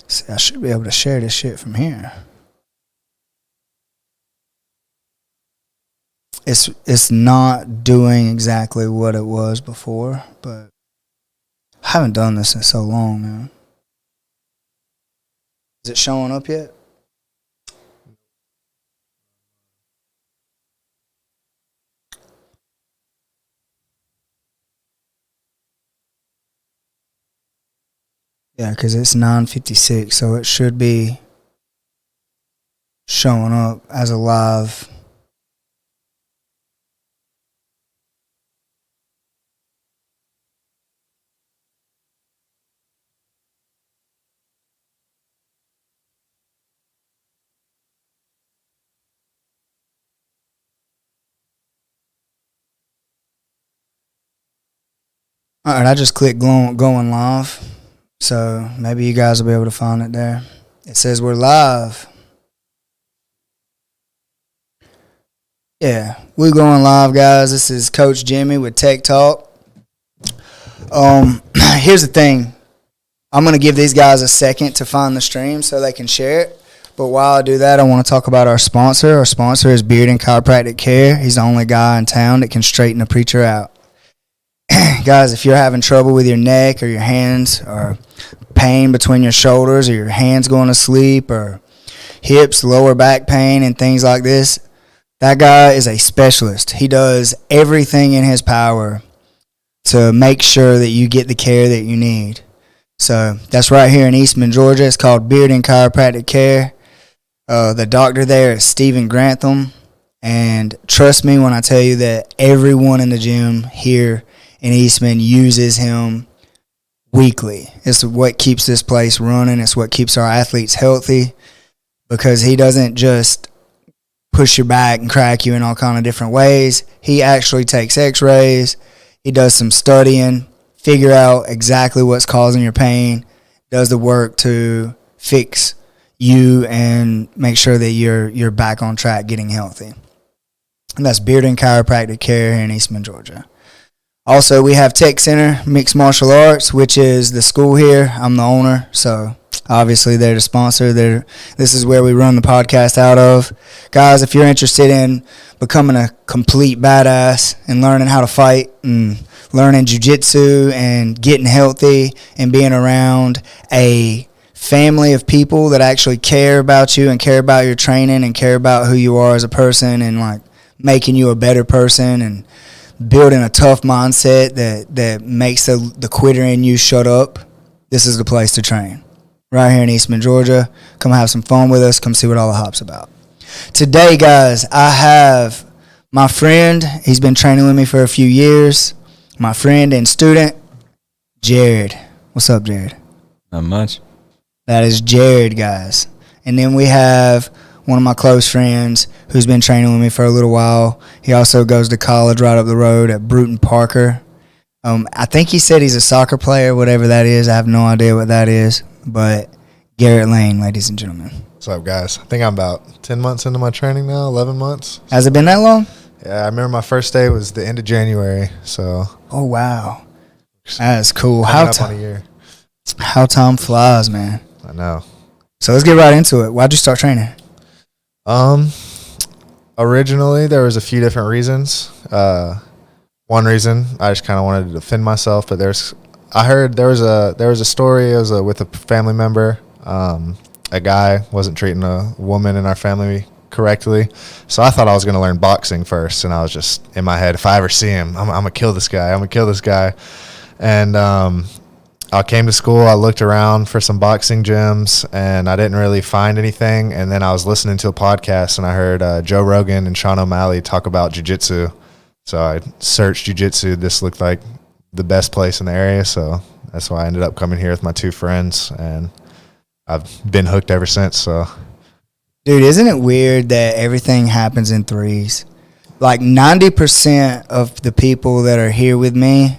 See, I should be able to share this shit from here. It's not doing exactly what it was before, but I haven't done this in so long, man. Is it showing up yet? Yeah, because it's 9:56, so it should be showing up as a live. All right, I just clicked going live, so maybe you guys will be able to find it there. It says we're live. Yeah, we're going live, guys. This is Coach Jimmy with Tech Talk. Here's the thing. I'm going to give these guys a second to find the stream so they can share it. But while I do that, I want to talk about our sponsor. Our sponsor is Beard and Chiropractic Care. He's the only guy in town that can straighten a preacher out. Guys, if you're having trouble with your neck or your hands or pain between your shoulders or your hands going to sleep or hips, lower back pain and things like this, that guy is a specialist. He does everything in his power to make sure that you get the care that you need. So that's right here in Eastman, Georgia. It's called Beard and Chiropractic Care. The doctor there is Stephen Grantham. And trust me when I tell you that everyone in the gym here in Eastman uses him weekly. It's what keeps this place running. It's what keeps our athletes healthy, because he doesn't just push your back and crack you in all kind of different ways. He actually takes x-rays. He does some studying, figure out exactly what's causing your pain, does the work to fix you and make sure that you're back on track getting healthy. And that's Beard and Chiropractic Care here in Eastman, Georgia. Also, we have Tech Center Mixed Martial Arts, which is the school here. I'm the owner, so obviously they're the sponsor. This is where we run the podcast out of. Guys, if you're interested in becoming a complete badass and learning how to fight and learning jiu-jitsu and getting healthy and being around a family of people that actually care about you and care about your training and care about who you are as a person and like making you a better person and building a tough mindset that makes the quitter in you shut up, this is the place to train. Right here in Eastman, Georgia. Come have some fun with us. Come see what all the hop's about. Today, guys, I have my friend. He's been training with me for a few years. My friend and student, Jered. What's up, Jered? Not much. That is Jered, guys. And then we have one of my close friends who's been training with me for a little while. He also goes to college right up the road at Bruton Parker. I think he said he's a soccer player, whatever that is. I have no idea what that is. But Garrett Lane, ladies and gentlemen. What's up, guys? I think I'm about 10 months into my training now, 11 months. Has it been that long? Yeah, I remember my first day was the end of January, so. Oh, wow. That's cool. Up on a year. How time flies, man. I know. So let's get right into it. Why'd you start training? Originally there was a few different reasons. One reason I just kind of wanted to defend myself, but I heard there was a story. It was with a family member. A guy wasn't treating a woman in our family correctly, so I thought I was going to learn boxing first. And I was just in my head, if I ever see him, I'm gonna kill this guy. I'm gonna kill this guy. And I came to school. I looked around for some boxing gyms, and I didn't really find anything. And then I was listening to a podcast, and I heard Joe Rogan and Sean O'Malley talk about jiu-jitsu. So I searched jiu-jitsu. This looked like the best place in the area, so that's why I ended up coming here with my two friends, and I've been hooked ever since. So, dude, isn't it weird that everything happens in threes? Like 90% of the people that are here with me,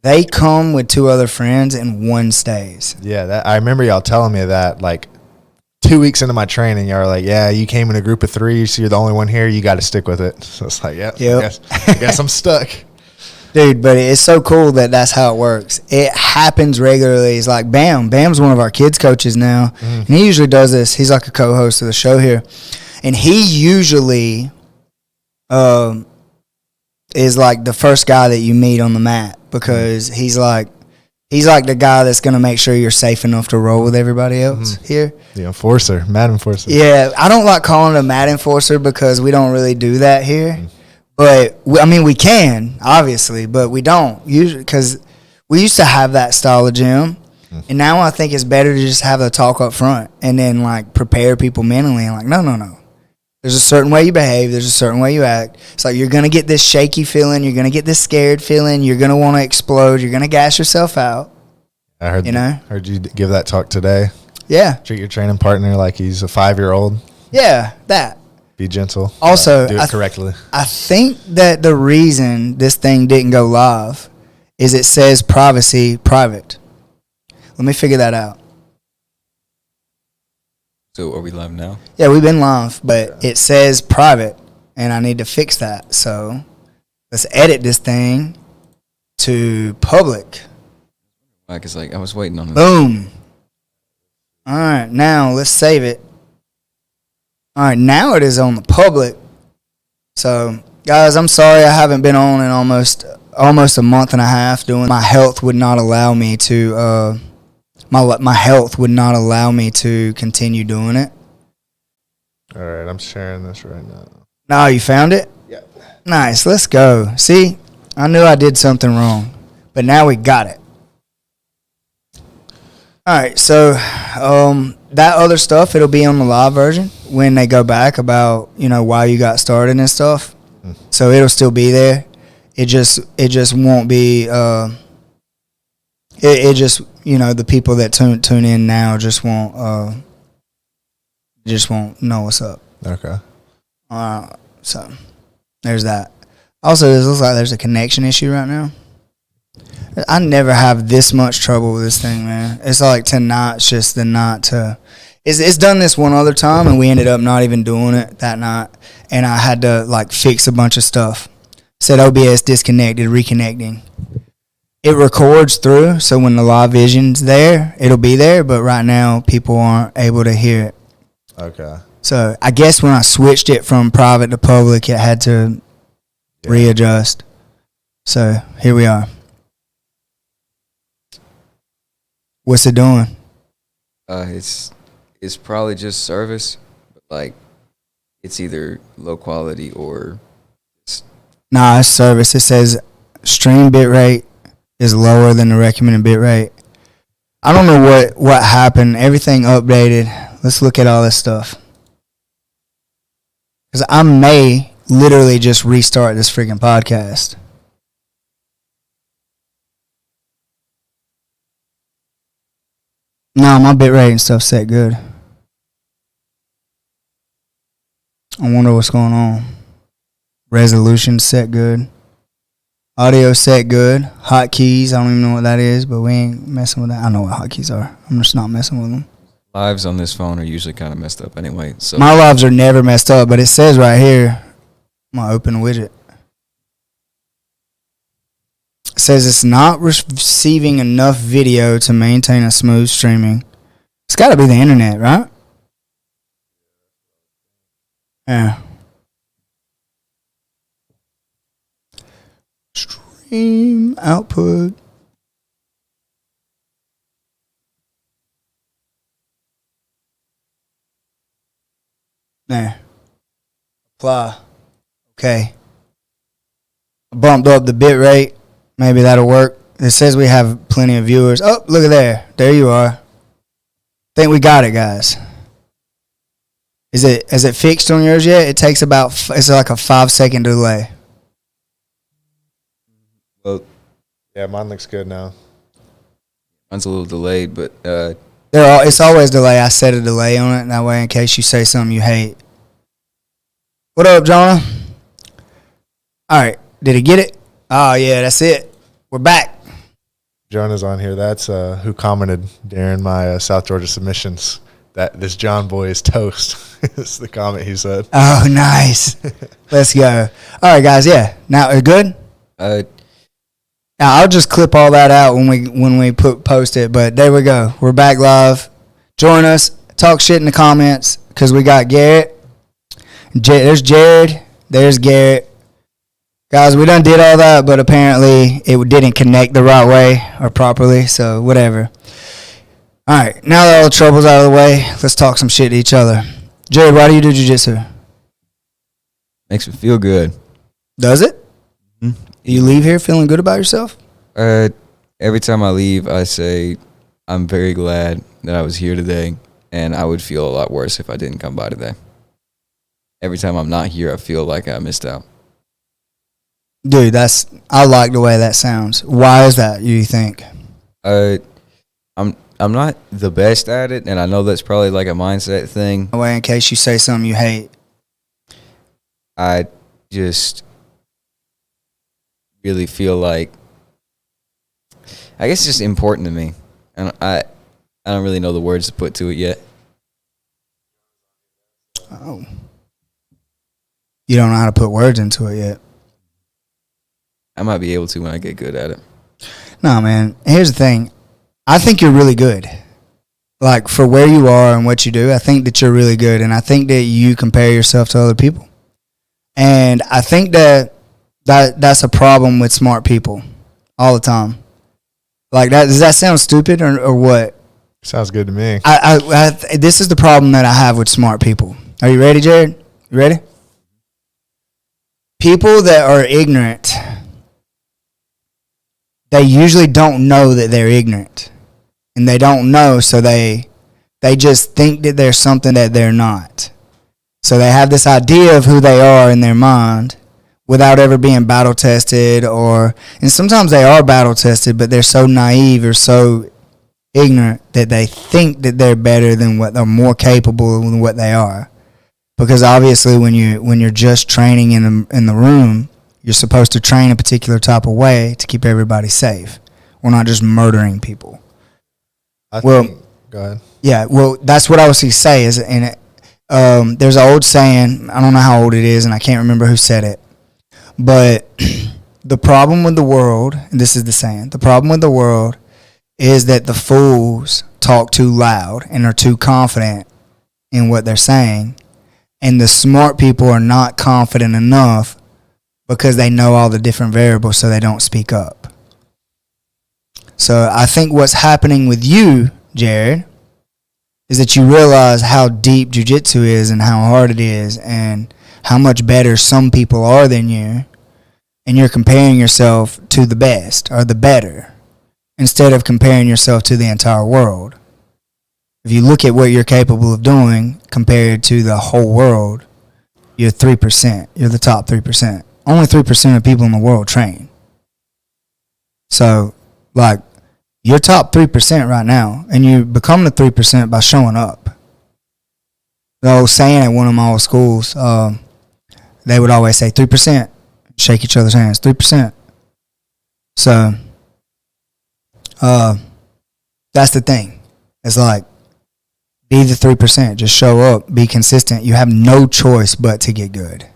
they come with two other friends and one stays. Yeah, I remember y'all telling me that like 2 weeks into my training, y'all were like, yeah, you came in a group of three, so you're the only one here, you got to stick with it. So it's like, yeah, I guess I'm stuck. Dude, but it's so cool that that's how it works. It happens regularly. It's like Bam. Bam's one of our kids' coaches now. And he usually does this. He's like a co-host of the show here. And he usually is like the first guy that you meet on the mat because he's like the guy that's going to make sure you're safe enough to roll with everybody else here. The enforcer, mat enforcer. Yeah, I don't like calling it a mat enforcer because we don't really do that here. But, we can, obviously, but we don't usually because we used to have that style of gym. And now I think it's better to just have the talk up front and then, like, prepare people mentally. And, like, no. There's a certain way you behave. There's a certain way you act. It's like you're going to get this shaky feeling. You're going to get this scared feeling. You're going to want to explode. You're going to gas yourself out. I heard you give that talk today. Yeah. Treat your training partner like he's a 5-year-old. Yeah, that. Be gentle. Also, do it correctly. I think that the reason this thing didn't go live is it says privacy private. Let me figure that out. So are we live now? Yeah, we've been live, but it says private, and I need to fix that. So let's edit this thing to public. Because I was waiting on this. Boom. All right, now let's save it. All right, now it is on the public. So, guys, I'm sorry I haven't been on in almost a month and a half doing. My health would not allow me to. My health would not allow me to continue doing it. All right, I'm sharing this right now. No, you found it? Yeah. Nice, let's go. See, I knew I did something wrong, but now we got it. All right, so that other stuff, it'll be on the live version when they go back about, why you got started and stuff. So it'll still be there. It just won't be it just, the people that tune in now just won't know what's up. Okay. So there's that. Also, it looks like there's a connection issue right now. I never have this much trouble with this thing, man. It's like tonight's just the night to. It's done this one other time, and we ended up not even doing it that night. And I had to fix a bunch of stuff. Said OBS disconnected, reconnecting. It records through, so when the live vision's there, it'll be there. But right now, people aren't able to hear it. Okay. So I guess when I switched it from private to public, it had to readjust. So here we are. What's it doing? It's probably just service, but it's either low quality or. Nah, it's service. It says stream bitrate is lower than the recommended bitrate. I don't know what happened. Everything updated. Let's look at all this stuff. Because I may literally just restart this freaking podcast. No, my bitrate and stuff set good. I wonder what's going on. Resolution set good. Audio set good. Hotkeys, I don't even know what that is, but we ain't messing with that. I know what hotkeys are. I'm just not messing with them. Lives on this phone are usually kind of messed up anyway. So my lives are never messed up, but it says right here, I'm going to open a widget. It says it's not receiving enough video to maintain a smooth streaming. It's got to be the internet, right? Yeah. Stream output. There. Apply. Okay. Bumped up the bit rate. Maybe that'll work. It says we have plenty of viewers. Oh, look at there. There you are. Think we got it, guys. Is it fixed on yours yet? It takes it's like a 5-second delay. Well, yeah, mine looks good now. Mine's a little delayed, but it's always delay. I set a delay on it that way in case you say something you hate. What up, Jonah? All right, did he get it? Oh yeah, that's it. We're back. Jonah's on here. That's who commented during my South Georgia submissions that this John boy is toast. That's the comment he said. Oh, nice. Let's go. All right, guys. Yeah, now we're good. I'll just clip all that out when we post it. But there we go. We're back live. Join us. Talk shit in the comments because we got Garrett. There's Jered. There's Garrett. Guys, we done did all that, but apparently it didn't connect the right way or properly. So whatever. All right. Now that all the trouble's out of the way, let's talk some shit to each other. Jered, why do you do jiu-jitsu? Makes me feel good. Does it? Mm-hmm. You leave here feeling good about yourself? Every time I leave, I say I'm very glad that I was here today, and I would feel a lot worse if I didn't come by today. Every time I'm not here, I feel like I missed out. Dude, I like the way that sounds. Why is that, you think? I'm not the best at it, and I know that's probably like a mindset thing. In case you say something you hate. I just really feel like, I guess it's just important to me. And I don't really know the words to put to it yet. Oh. You don't know how to put words into it yet. I might be able to when I get good at it. No, man. Here's the thing. I think you're really good. Like, for where you are and what you do, I think that you're really good. And I think that you compare yourself to other people. And I think that's a problem with smart people all the time. Like, that, does that sound stupid or what? Sounds good to me. This is the problem that I have with smart people. Are you ready, Jered? You ready? People that are ignorant, they usually don't know that they're ignorant. And they don't know, so they just think that they're something that they're not. So they have this idea of who they are in their mind without ever being battle tested, and sometimes they are battle tested, but they're so naive or so ignorant that they think that they're better than what they're, more capable than what they are. Because obviously when you're just training in the room, you're supposed to train a particular type of way to keep everybody safe. We're not just murdering people. Go ahead. Yeah, well, that's what I was going to say. There's an old saying, I don't know how old it is, and I can't remember who said it, but the problem with the world, and this is the saying, the problem with the world is that the fools talk too loud and are too confident in what they're saying, and the smart people are not confident enough because they know all the different variables, so they don't speak up. So I think what's happening with you, Jered, is that you realize how deep jiu-jitsu is and how hard it is and how much better some people are than you, and you're comparing yourself to the best or the better instead of comparing yourself to the entire world. If you look at what you're capable of doing compared to the whole world, you're 3%. You're the top 3%. Only 3% of people in the world train. So, like, you're top 3% right now, and you become the 3% by showing up. The old saying at one of my old schools, they would always say 3%, shake each other's hands, 3%. So, that's the thing. It's like, be the 3%, just show up, be consistent. You have no choice but to get good.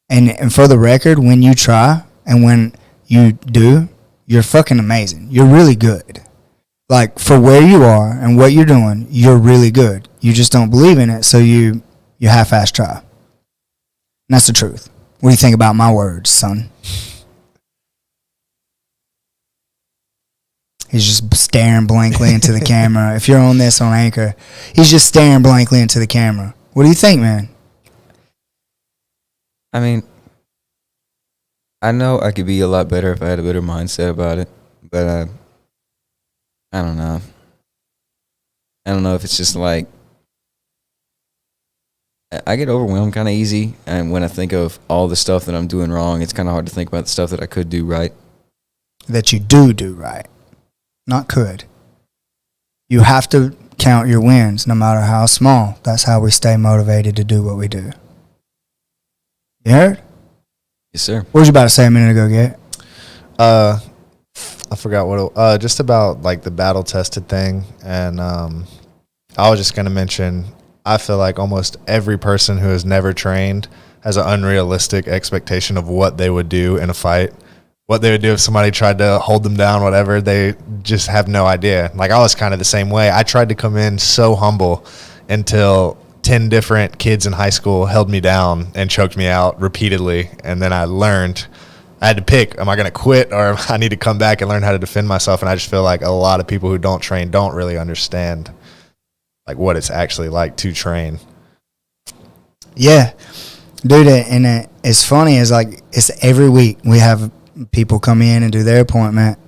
And for the record, when you try and when you do, you're fucking amazing. You're really good. Like, for where you are and what you're doing, you're really good. You just don't believe in it, so you half-ass try. And that's the truth. What do you think about my words, son? He's just staring blankly into the camera. If you're on this on Anchor, he's just staring blankly into the camera. What do you think, man? I mean, I know I could be a lot better if I had a better mindset about it, but I don't know. I don't know if it's just like, I get overwhelmed kind of easy, and when I think of all the stuff that I'm doing wrong, it's kind of hard to think about the stuff that I could do right. That you do right. Not could. You have to count your wins, no matter how small. That's how we stay motivated to do what we do. You heard? Yes, sir. What was you about to say a minute ago, Garrett? I forgot what just about like the battle tested thing, and I was just gonna mention, I feel like almost every person who has never trained has an unrealistic expectation of what they would do in a fight. what they would do if somebody tried to hold them down, whatever. They just have no idea. Like, I was kind of the same way. I tried to come in so humble until 10 different kids in high school held me down and choked me out repeatedly. And then I learned I had to pick, am I going to quit or I need to come back and learn how to defend myself? And I just feel like a lot of people who don't train don't really understand like what it's actually like to train. Yeah, dude, and it's funny is like it's every week we have people come in and do their appointment,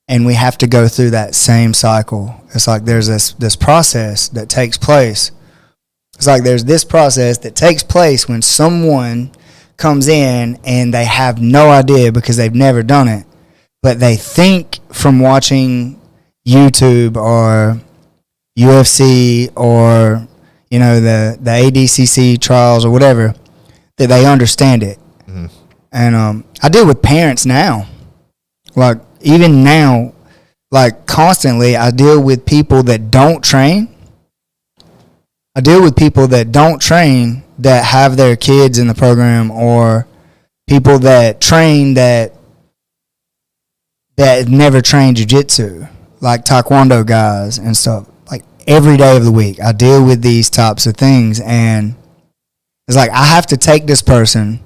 and we have to go through that same cycle. It's like there's this process that takes place. It's like there's this process that takes place when someone comes in and they have no idea because they've never done it, but they think from watching YouTube or UFC or the ADCC trials or whatever, that they understand it. Mm-hmm. And I deal with parents now. Like, even now, like, constantly, I deal with people that don't train. I deal with people that don't train that have their kids in the program, or people that train that never trained jiu-jitsu, like taekwondo guys and stuff. Every day of the week, I deal with these types of things, and it's like I have to take this person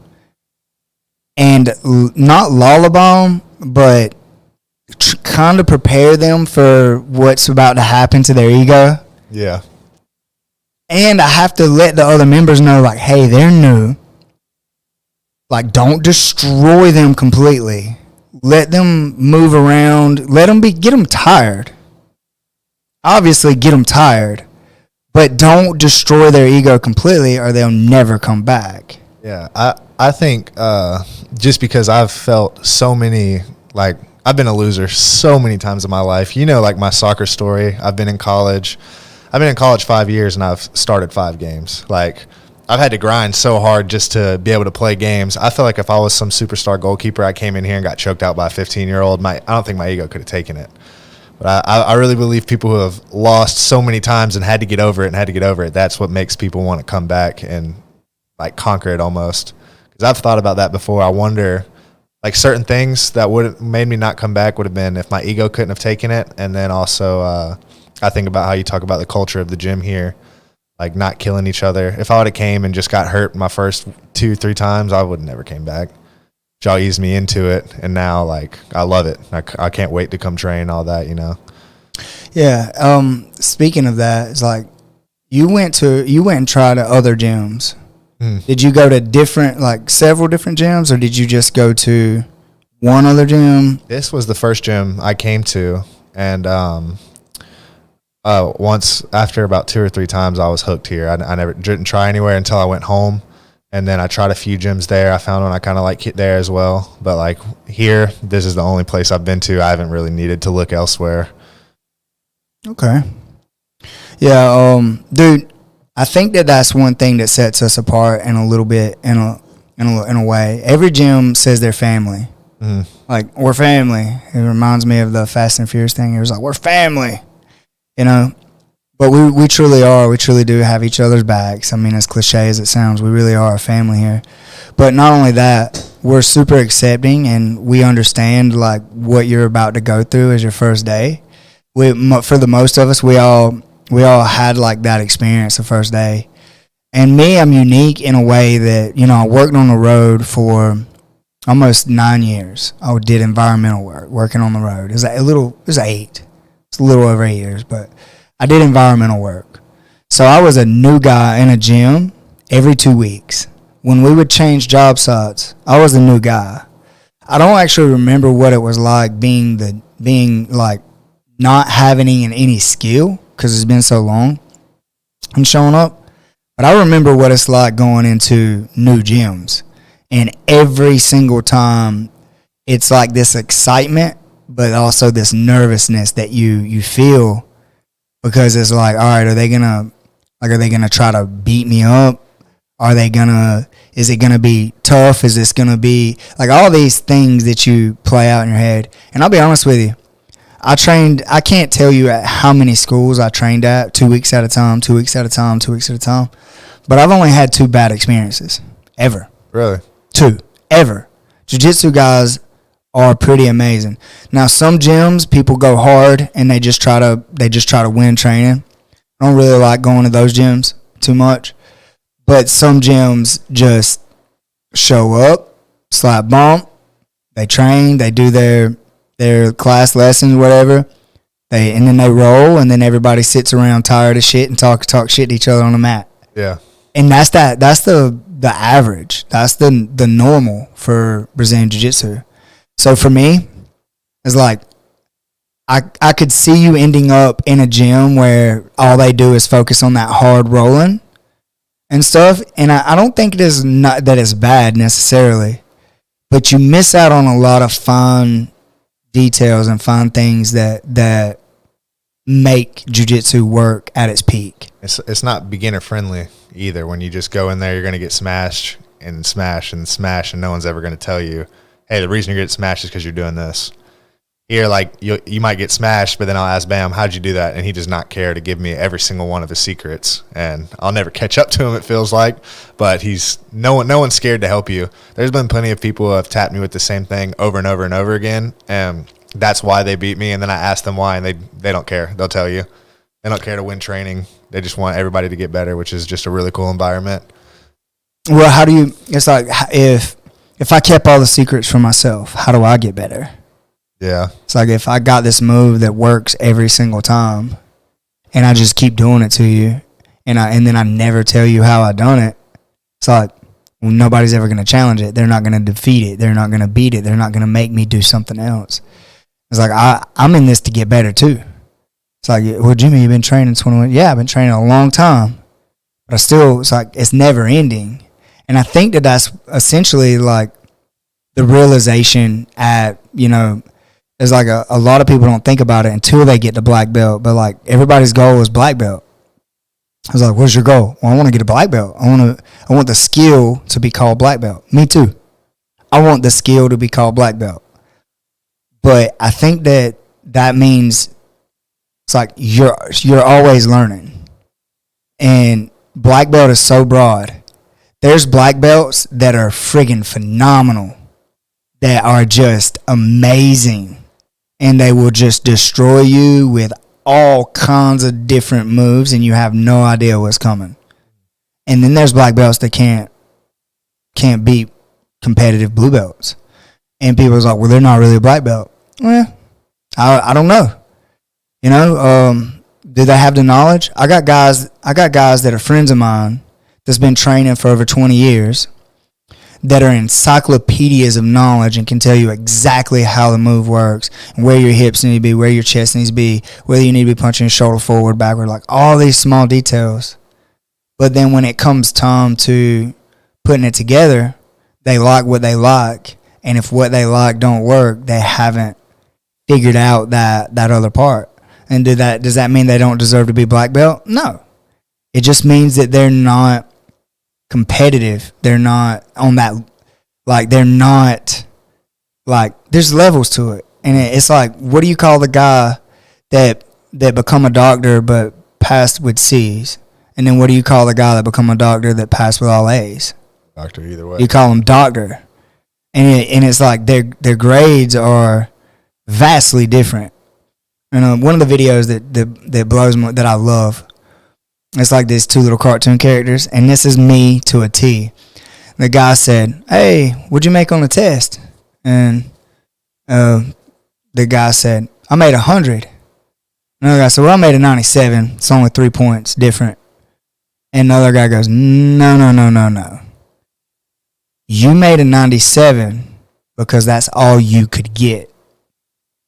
and not lullaby them, but kind of prepare them for what's about to happen to their ego. Yeah. And I have to let the other members know, like, hey, they're new. Like, don't destroy them completely. Let them move around. Let them get them tired. Obviously, get them tired, but don't destroy their ego completely or they'll never come back. Yeah, I think just because I've felt so many, like, I've been a loser so many times in my life. Like my soccer story, I've been in college 5 years and I've started 5 games. Like, I've had to grind so hard just to be able to play games. I feel like if I was some superstar goalkeeper, I came in here and got choked out by a 15-year-old, I don't think my ego could have taken it. But I really believe people who have lost so many times and had to get over it, that's what makes people want to come back and, like, conquer it almost. Because I've thought about that before. I wonder, like, certain things that would have made me not come back would have been if my ego couldn't have taken it. And then also I think about how you talk about the culture of the gym here, like not killing each other. If I would have came and just got hurt my first 2-3 times, I would have never came back. Y'all eased me into it, and now, like, I love it. I can't wait to come train, all that, Yeah. Speaking of that, it's like you went and tried other gyms. Did you go to several different gyms, or did you just go to one other gym? This was the first gym I came to, and once after about 2 or 3 times, I was hooked here. I never didn't try anywhere until I went home. And then I tried a few gyms there. I found one I kind of like it there as well. But, like, here, this is the only place I've been to. I haven't really needed to look elsewhere. Okay. Yeah, dude, I think that's one thing that sets us apart in a little bit, in a way. Every gym says they're family. Mm-hmm. Like, we're family. It reminds me of the Fast and Furious thing. It was like, we're family, But we truly are. We truly do have each other's backs. I mean, as cliche as it sounds, we really are a family here. But not only that, we're super accepting, and we understand, like, what you're about to go through as your first day. For the most of us, we all had, like, that experience the first day. And me, I'm unique in a way that, I worked on the road for almost 9 years. I did environmental work, working on the road. It was 8. It's a little over 8 years, but I did environmental work. So I was a new guy in a gym every 2 weeks. When we would change job sites, I was the new guy. I don't actually remember what it was like being not having any skill because it's been so long and showing up. But I remember what it's like going into new gyms. And every single time, it's like this excitement, but also this nervousness that you feel. Because it's like, all right, are they gonna try to beat me up? Is it gonna be tough? Is this gonna be like all these things that you play out in your head? And I'll be honest with you, I can't tell you at how many schools I trained at, 2 weeks at a time, 2 weeks at a time, 2 weeks at a time. But I've only had 2 bad experiences, ever. Really? 2, ever. Jiu-jitsu guys are pretty amazing. Now, some gyms, people go hard and they just try to win training. I don't really like going to those gyms too much. But some gyms just show up, slap bump, they train, they do their class lessons, whatever. And then they roll, and then everybody sits around tired of shit and talk shit to each other on the mat. Yeah. And that's the average. That's the normal for Brazilian Jiu-Jitsu. So for me, it's like I could see you ending up in a gym where all they do is focus on that hard rolling and stuff. And I don't think it is not that it's bad necessarily, but you miss out on a lot of fine details and fine things that make jiu-jitsu work at its peak. It's not beginner friendly either. When you just go in there, you're going to get smashed and smash and smash, and no one's ever going to tell you, hey, the reason you're getting smashed is because you're doing this. Here, like, you might get smashed, but then I'll ask Bam, how'd you do that? And he does not care to give me every single one of his secrets. And I'll never catch up to him, it feels like. But no one's scared to help you. There's been plenty of people who have tapped me with the same thing over and over and over again. And that's why they beat me. And then I ask them why, and they don't care. They'll tell you. They don't care to win training. They just want everybody to get better, which is just a really cool environment. Well, it's like if I kept all the secrets for myself, how do I get better? Yeah. It's like if I got this move that works every single time and I just keep doing it to you and then I never tell you how I done it, it's like, well, nobody's ever going to challenge it. They're not going to defeat it. They're not going to beat it. They're not going to make me do something else. It's like I'm in this to get better too. It's like, well, Jimmy, you've been training 21. Yeah, I've been training a long time. But it's like it's never ending. And I think that's essentially like the realization it's like a lot of people don't think about it until they get to black belt. But like everybody's goal is black belt. I was like, what's your goal? Well, I want to get a black belt. I want the skill to be called black belt. Me too. I want the skill to be called black belt. But I think that means it's like you're always learning. And black belt is so broad. There's black belts that are friggin' phenomenal, that are just amazing. And they will just destroy you with all kinds of different moves, and you have no idea what's coming. And then there's black belts that can't beat competitive blue belts. And people's like, well, they're not really a black belt. Well, I don't know. Do they have the knowledge? I got guys that are friends of mine that's been training for over 20 years that are encyclopedias of knowledge and can tell you exactly how the move works, and where your hips need to be, where your chest needs to be, whether you need to be punching your shoulder forward, backward, like all these small details. But then when it comes time to putting it together, they like what they like, and if what they like don't work, they haven't figured out that other part. And does that mean they don't deserve to be black belt? No. It just means that they're not competitive. They're not on that, like, they're not, like, there's levels to it. And it's like, what do you call the guy that become a doctor but passed with C's? And then what do you call the guy that become a doctor that passed with all A's? Doctor either way. You call him doctor. And it's like their grades are vastly different. And one of the videos that blows me, that I love, it's like these two little cartoon characters, and this is me to a T. The guy said, hey, what'd you make on the test? And the guy said, I made 100. Another guy said, well, I made a 97. It's only 3 points different. And another guy goes, no. You made a 97 because that's all you could get.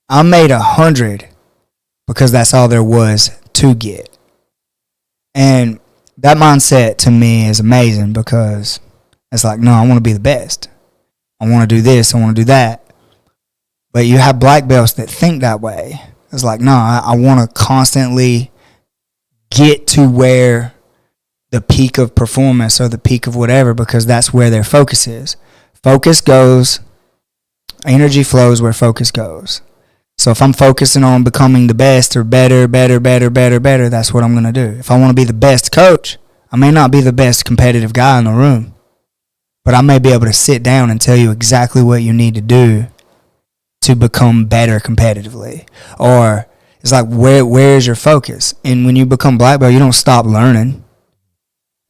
I made 100 because that's all there was to get. And that mindset to me is amazing, because it's like, no, I want to be the best. I want to do this. I want to do that. But you have black belts that think that way. It's like, no, I want to constantly get to where the peak of performance or the peak of whatever, because that's where their focus is. Focus goes, energy flows where focus goes. So if I'm focusing on becoming the best or better, that's what I'm going to do. If I want to be the best coach, I may not be the best competitive guy in the room, but I may be able to sit down and tell you exactly what you need to do to become better competitively? Or it's like, where is your focus? And when you become black belt, you don't stop learning.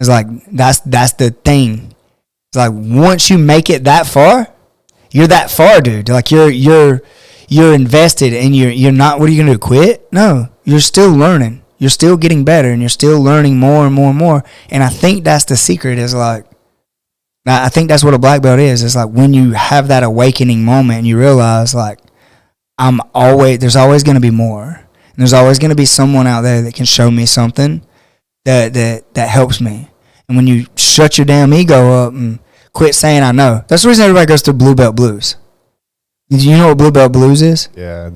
It's like, that's the thing. It's like, once you make it that far, you're that far, dude. Like, you're invested, and you're not, what are you going to do, quit? No, you're still learning. You're still getting better, and you're still learning more and more and more. And I think that's the secret, is like, I think that's what a black belt is. It's like when you have that awakening moment and you realize, like, there's always going to be more. And there's always going to be someone out there that can show me something that helps me. And when you shut your damn ego up and quit saying I know. That's the reason everybody goes to blue belt blues. Do you know what blue belt blues is? Yeah,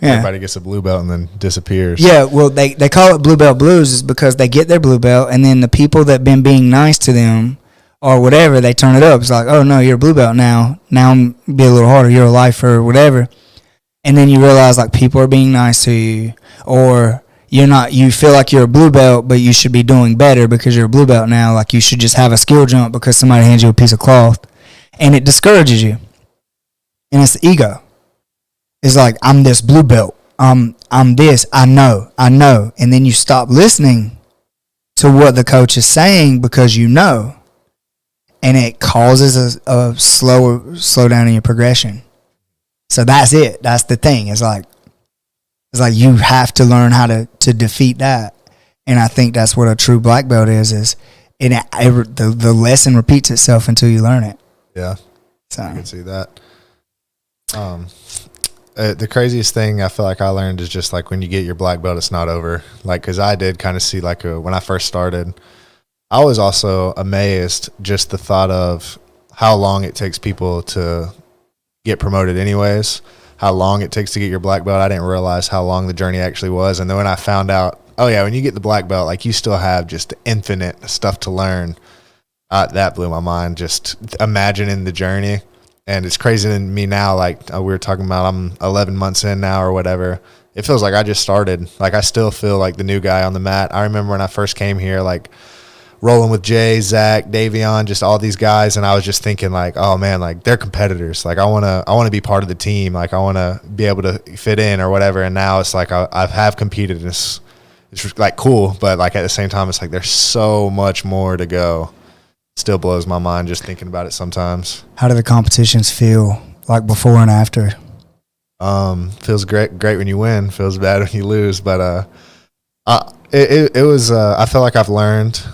everybody gets a blue belt and then disappears. Yeah, well, they call it blue belt blues is because they get their blue belt, and then the people that been being nice to them or whatever, they turn it up. It's like, oh, no, you're a blue belt now. Now be a little harder. You're a lifer or whatever. And then you realize, like, people are being nice to you, or you're not. You feel like you're a blue belt, but you should be doing better because you're a blue belt now. Like, you should just have a skill jump because somebody hands you a piece of cloth, and it discourages you. And it's the ego. It's like, I'm this blue belt. I'm this. I know. And then you stop listening to what the coach is saying because you know. And it causes a slow down in your progression. So that's it. That's the thing. It's like you have to learn how to defeat that. And I think that's what a true black belt is the lesson repeats itself until you learn it. Yeah. So I can see that. The craziest thing I feel like I learned is just like when you get your black belt, it's not over. Like, because I did kind of see like when I first started, I was also amazed just the thought of how long it takes people to get promoted anyways, how long it takes to get your black belt. I didn't realize how long the journey actually was. And then when I found out, oh yeah, when you get the black belt, like you still have just infinite stuff to learn. That blew my mind, just imagining the journey. And it's crazy to me now, like we were talking about, I'm 11 months in now or whatever. It feels like I just started. Like I still feel like the new guy on the mat. I remember when I first came here, like rolling with Jay, Zach, Davion, just all these guys. And I was just thinking like, oh man, like they're competitors. Like I want to be part of the team. Like I want to be able to fit in or whatever. And now it's like I have competed. And it's like cool. But like at the same time, it's like there's so much more to go. Still blows my mind just thinking about it sometimes. How do the competitions feel, like before and after? Feels great when you win. Feels bad when you lose. But it was. I feel like I've learned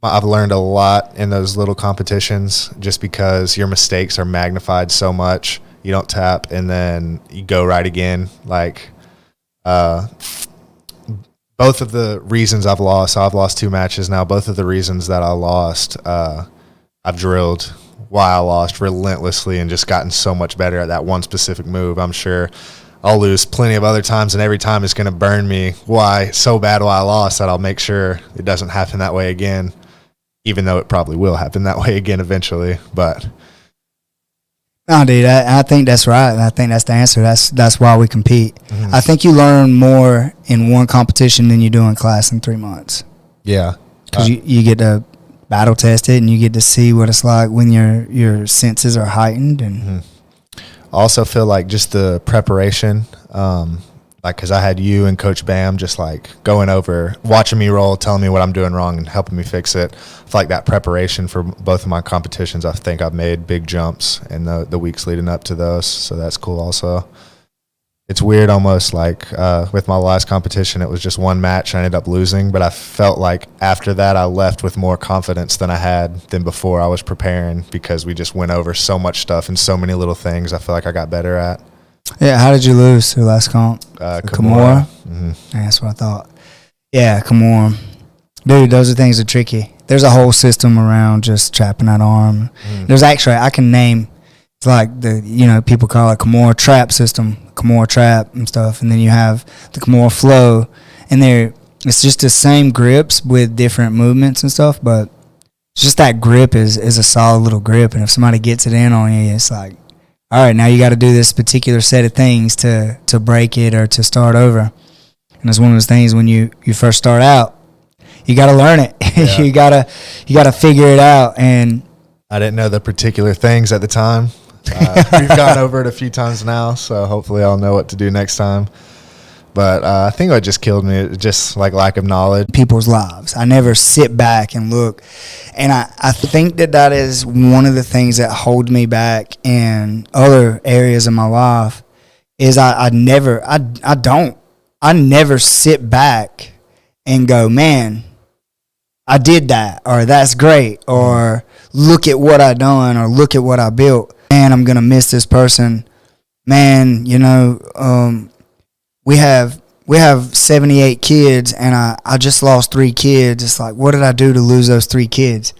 a lot in those little competitions, just because your mistakes are magnified so much. You don't tap and then you go right again. Like both of the reasons I've lost 2 matches now. Both of the reasons that I lost, I've drilled why I lost relentlessly and just gotten so much better at that one specific move. I'm sure I'll lose plenty of other times, and every time it's going to burn me why I lost, that I'll make sure it doesn't happen that way again, even though it probably will happen that way again eventually. But no, dude, I think that's right. I think that's the answer. That's why we compete. Mm-hmm. I think you learn more in one competition than you do in class in 3 months. Yeah. Because you get to battle test it, and you get to see what it's like when your senses are heightened. And mm-hmm. I also feel like just the preparation, like because I had you and Coach Bam just like going over, watching me roll, telling me what I'm doing wrong and helping me fix it. I feel like that preparation for both of my competitions, I think I've made big jumps in the weeks leading up to those. So that's cool also. It's weird almost like with my last competition, it was just one match. I ended up losing, but I felt like after that I left with more confidence than I had than before I was preparing, because we just went over so much stuff and so many little things I feel like I got better at. Yeah, how did you lose your last comp? Kimura? Mm-hmm. Yeah, that's what I thought. Yeah, Kimura. Dude, those are things that are tricky. There's a whole system around just trapping that arm. Mm. There's actually, I can name, it's like people call it Kimura trap system, Kimura trap and stuff. And then you have the Kimura flow. And it's just the same grips with different movements and stuff, but it's just that grip is a solid little grip. And if somebody gets it in on you, it's like, all right, now you got to do this particular set of things to break it or to start over. And it's one of those things when you first start out, you got to learn it. Yeah. you gotta figure it out. And I didn't know the particular things at the time. We've gone over it a few times now, so hopefully I'll know what to do next time. But I think what just killed me, just like lack of knowledge. People's lives. I never sit back and look. And I think that is one of the things that holds me back in other areas of my life is I never sit back and go, man, I did that, or that's great, or look at what I done, or look at what I built. Man, I'm going to miss this person. Man, we have 78 kids, and I just lost 3 kids. It's like, what did I do to lose those 3 kids?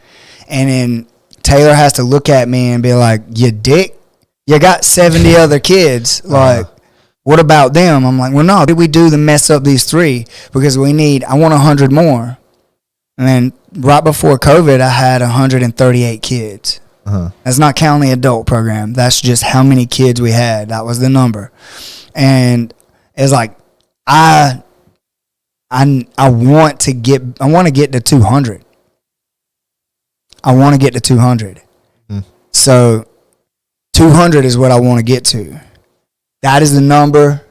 And then Taylor has to look at me and be like, you dick, you got 70 other kids. Like, what about them? I'm like, well, no, what did we do to mess up these 3? Because I want 100 more. And then right before COVID, I had 138 kids. That's not counting the adult program. That's just how many kids we had. That was the number. And it's like, I want to get to 200. I want to get to 200. So 200 is what I want to get to. That is the number,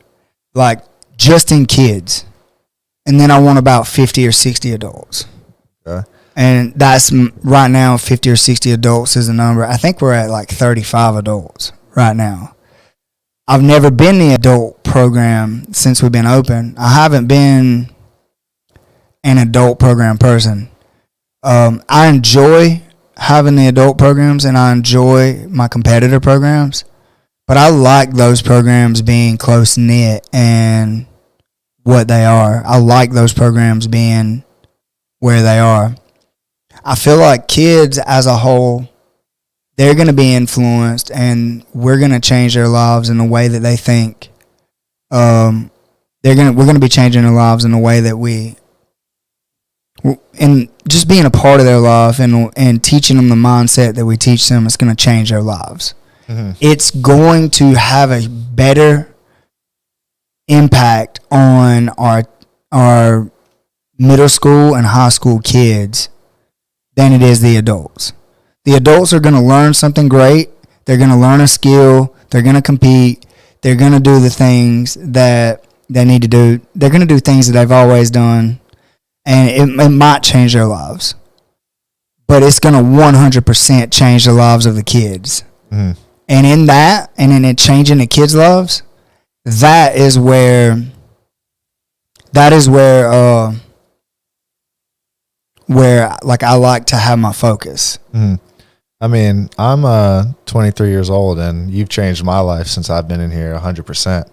like, just in kids. And then I want about 50 or 60 adults. Okay. And that's right now 50 or 60 adults is the number. I think we're at like 35 adults right now. I've never been the adult program since we've been open. I haven't been an adult program person. I enjoy having the adult programs and I enjoy my competitor programs, but I like those programs being close-knit and what they are. I like those programs being where they are. I feel like kids as a whole, they're going to be influenced and we're going to change their lives in the way that they think. We're going to be changing their lives in the way that and just being a part of their life and teaching them the mindset that we teach them is going to change their lives. It's going to have a better impact on our middle school and high school kids than it is the adults. The adults are going to learn something great. They're going to learn a skill. They're going to compete. They're going to do the things that they need to do. They're going to do things that they've always done, and it might change their lives. But it's going to 100% change the lives of the kids. And in that, and in it changing the kids' lives, that is where like I like to have my focus. I mean, I'm 23 years old, and you've changed my life since I've been in here 100%.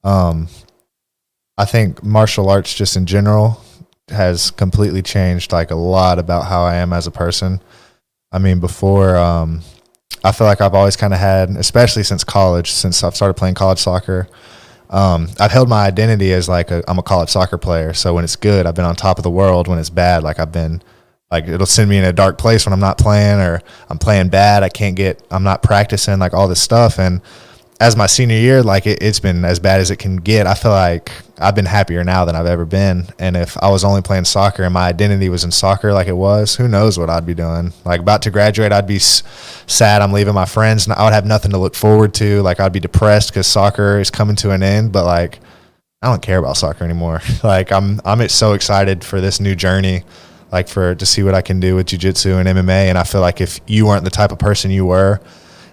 I think martial arts just in general has completely changed like a lot about how I am as a person. I mean, before, I feel like I've always kind of had, especially since college, since I've started playing college soccer, I've held my identity as like I'm a college soccer player. So when it's good, I've been on top of the world. When it's bad, like I've been like, it'll send me in a dark place when I'm not playing, or I'm playing bad. I'm not practicing, like all this stuff. And as my senior year, like it's been as bad as it can get. I feel like I've been happier now than I've ever been. And if I was only playing soccer and my identity was in soccer like it was, who knows what I'd be doing. Like about to graduate, I'd be sad I'm leaving my friends, and I would have nothing to look forward to. Like I'd be depressed because soccer is coming to an end. But like I don't care about soccer anymore. Like I'm so excited for this new journey, like to see what I can do with jiu-jitsu and MMA. And I feel like if you weren't the type of person you were,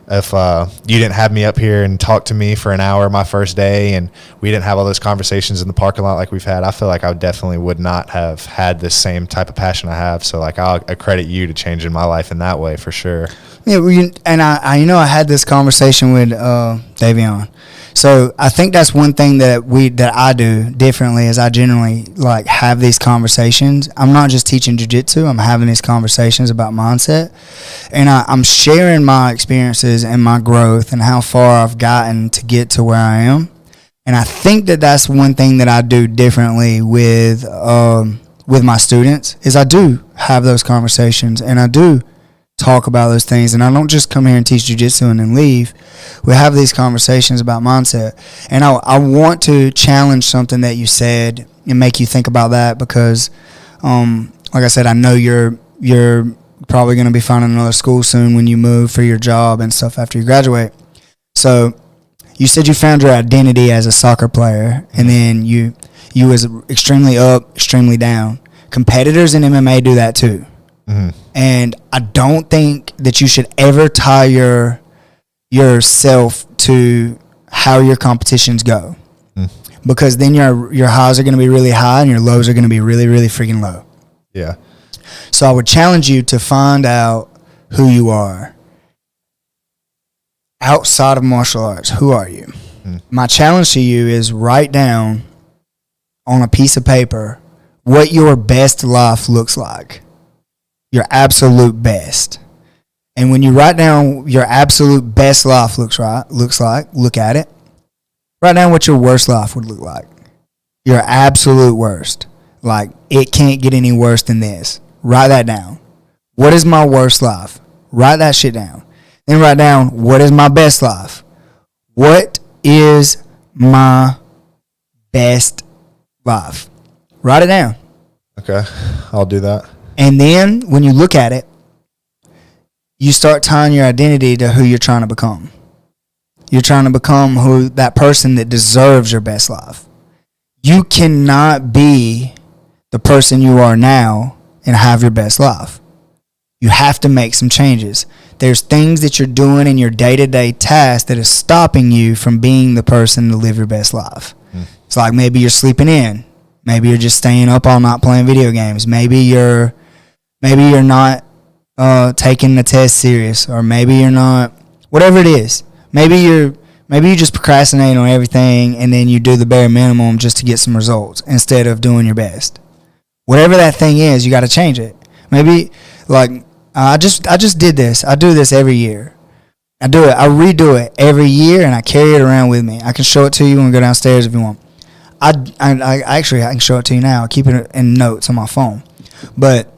if you didn't have me up here and talk to me for an hour my first day, and we didn't have all those conversations in the parking lot like we've had, I feel like I definitely would not have had this same type of passion I have. So like I credit you to changing my life in that way for sure. Yeah, and I had this conversation with Davion. So I think that's one thing that I do differently is I generally like have these conversations. I'm not just teaching jiu-jitsu. I'm having these conversations about mindset. And I'm sharing my experiences and my growth and how far I've gotten to get to where I am. And I think that that's one thing that I do differently with my students is I do have those conversations and I do talk about those things, and I don't just come here and teach jiu-jitsu and then leave. We have these conversations about mindset, and I want to challenge something that you said and make you think about that because, like I said, I know you're probably going to be finding another school soon when you move for your job and stuff after you graduate. So you said you found your identity as a soccer player, and then you was extremely up, extremely down. Competitors in MMA do that too. Mm-hmm. And I don't think that you should ever tie yourself to how your competitions go. Because then your highs are going to be really high and your lows are going to be really, really freaking low. Yeah. So I would challenge you to find out who you are. Outside of martial arts, who are you? My challenge to you is write down on a piece of paper what your best life looks like. Your absolute best. And when you write down your absolute best life looks like, look at it. Write down what your worst life would look like. Your absolute worst. Like, it can't get any worse than this. Write that down. What is my worst life? Write that shit down. Then write down, what is my best life? What is my best life? Write it down. Okay, I'll do that. And then when you look at it, you start tying your identity to who you're trying to become. You're trying to become that person that deserves your best life. You cannot be the person you are now and have your best life. You have to make some changes. There's things that you're doing in your day-to-day task that is stopping you from being the person to live your best life. It's like maybe you're sleeping in. Maybe you're just staying up all night playing video games. Maybe you're not taking the test serious, or maybe you're not, whatever it is. Maybe you just procrastinate on everything and then you do the bare minimum just to get some results instead of doing your best. Whatever that thing is, you got to change it. Maybe like I just did this. I do this every year. I do it. I redo it every year and I carry it around with me. I can show it to you when we go downstairs if you want. I can show it to you now. I keep it in notes on my phone. But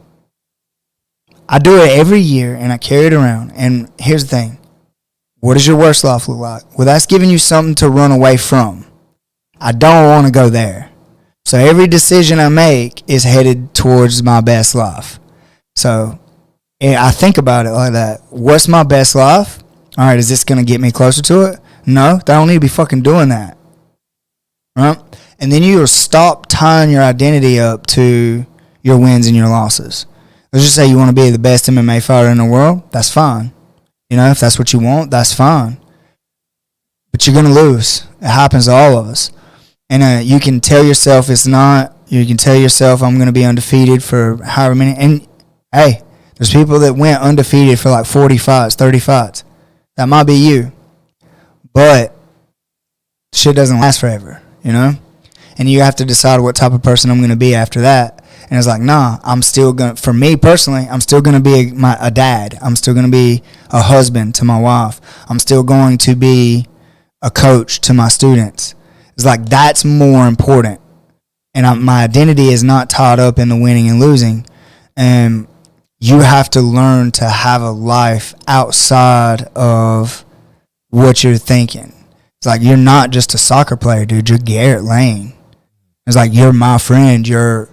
I do it every year and I carry it around. And here's the thing. What does your worst life look like? Well, that's giving you something to run away from. I don't want to go there. So every decision I make is headed towards my best life. So I think about it like that. What's my best life? All right, is this going to get me closer to it? No, I don't need to be fucking doing that. Right? And then you'll stop tying your identity up to your wins and your losses. Let's just say you want to be the best MMA fighter in the world. That's fine. You know, if that's what you want, that's fine. But you're going to lose. It happens to all of us. And you can tell yourself it's not. You can tell yourself I'm going to be undefeated for however many. And, hey, there's people that went undefeated for like 40 fights, 30 fights. That might be you. But shit doesn't last forever, you know? And you have to decide what type of person I'm going to be after that. And it's like, nah, I'm still going to, for me personally, I'm still going to be a dad. I'm still going to be a husband to my wife. I'm still going to be a coach to my students. It's like, that's more important. And my identity is not tied up in the winning and losing. And you have to learn to have a life outside of what you're thinking. It's like, you're not just a soccer player, dude. You're Garrett Lane. It's like, you're my friend. You're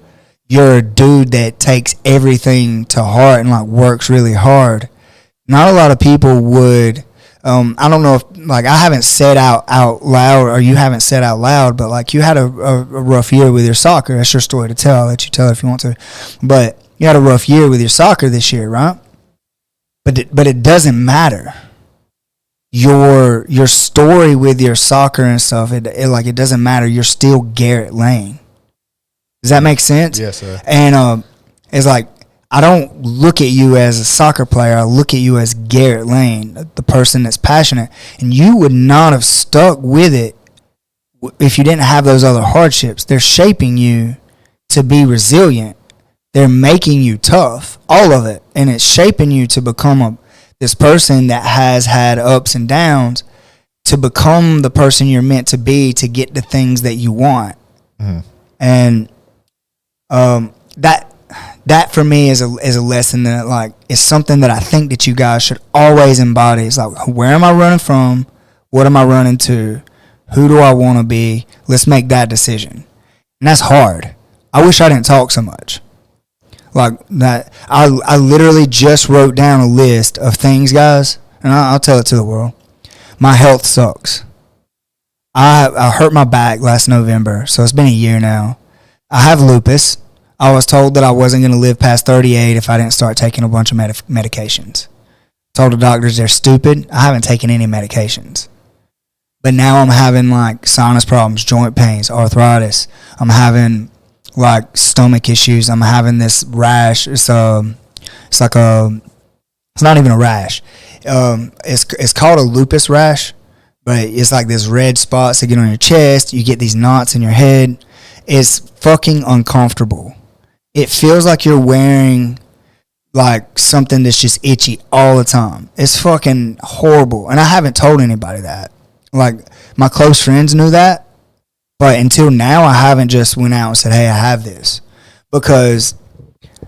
a dude that takes everything to heart and like works really hard. Not a lot of people would. I don't know if like I haven't said out loud, or you haven't said out loud, but like you had a rough year with your soccer. That's your story to tell. I'll let you tell it if you want to. But you had a rough year with your soccer this year, right? But it doesn't matter. Your story with your soccer and stuff, it doesn't matter. You're still Garrett Lane. Does that make sense? Yes, sir. And it's like, I don't look at you as a soccer player. I look at you as Garrett Lane, the person that's passionate. And you would not have stuck with it if you didn't have those other hardships. They're shaping you to be resilient. They're making you tough, all of it. And it's shaping you to become this person that has had ups and downs, to become the person you're meant to be, to get the things that you want. Mm-hmm. And that for me is a lesson that like is something that I think that you guys should always embody. It's like, where am I running from? What am I running to? Who do I want to be? Let's make that decision. And that's hard. I wish I didn't talk so much. Like that, I literally just wrote down a list of things, guys, and I'll tell it to the world. My health sucks. I hurt my back last November, so it's been a year now. I have lupus. I was told that I wasn't going to live past 38 if I didn't start taking a bunch of medications. Told the doctors they're stupid. I haven't taken any medications. But now I'm having like sinus problems, joint pains, arthritis. I'm having like stomach issues. I'm having this rash. It's not even a rash. It's called a lupus rash, but it's like this red spots that get on your chest. You get these knots in your head. It's fucking uncomfortable. It feels like you're wearing like something that's just itchy all the time. It's fucking horrible. And I haven't told anybody that. Like, my close friends knew that. But until now, I haven't just went out and said, hey, I have this. Because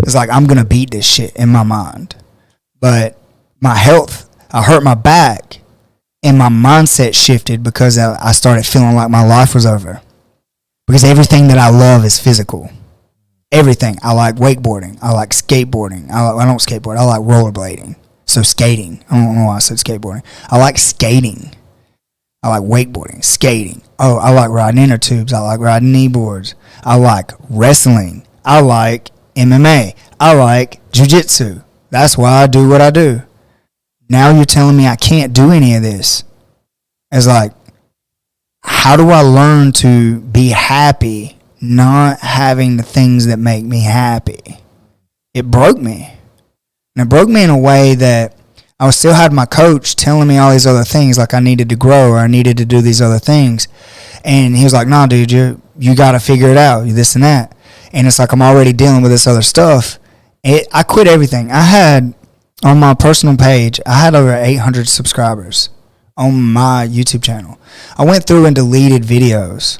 it's like, I'm going to beat this shit in my mind. But my health, I hurt my back. And my mindset shifted because I started feeling like my life was over. Because everything that I love is physical. Everything. I like wakeboarding. I like skateboarding. I don't skateboard. I like rollerblading. So skating. I don't know why I said skateboarding. I like skating. I like wakeboarding, skating. Oh, I like riding inner tubes. I like riding knee boards. I like wrestling. I like MMA. I like jiu-jitsu. That's why I do what I do. Now you're telling me I can't do any of this. It's like, how do I learn to be happy not having the things that make me happy? It broke me. And it broke me in a way that I still had my coach telling me all these other things, like I needed to grow or I needed to do these other things. And he was like, nah, dude, you got to figure it out, this and that. And it's like I'm already dealing with this other stuff. I quit everything. I had, on my personal page, I had over 800 subscribers on my YouTube channel. I went through and deleted videos.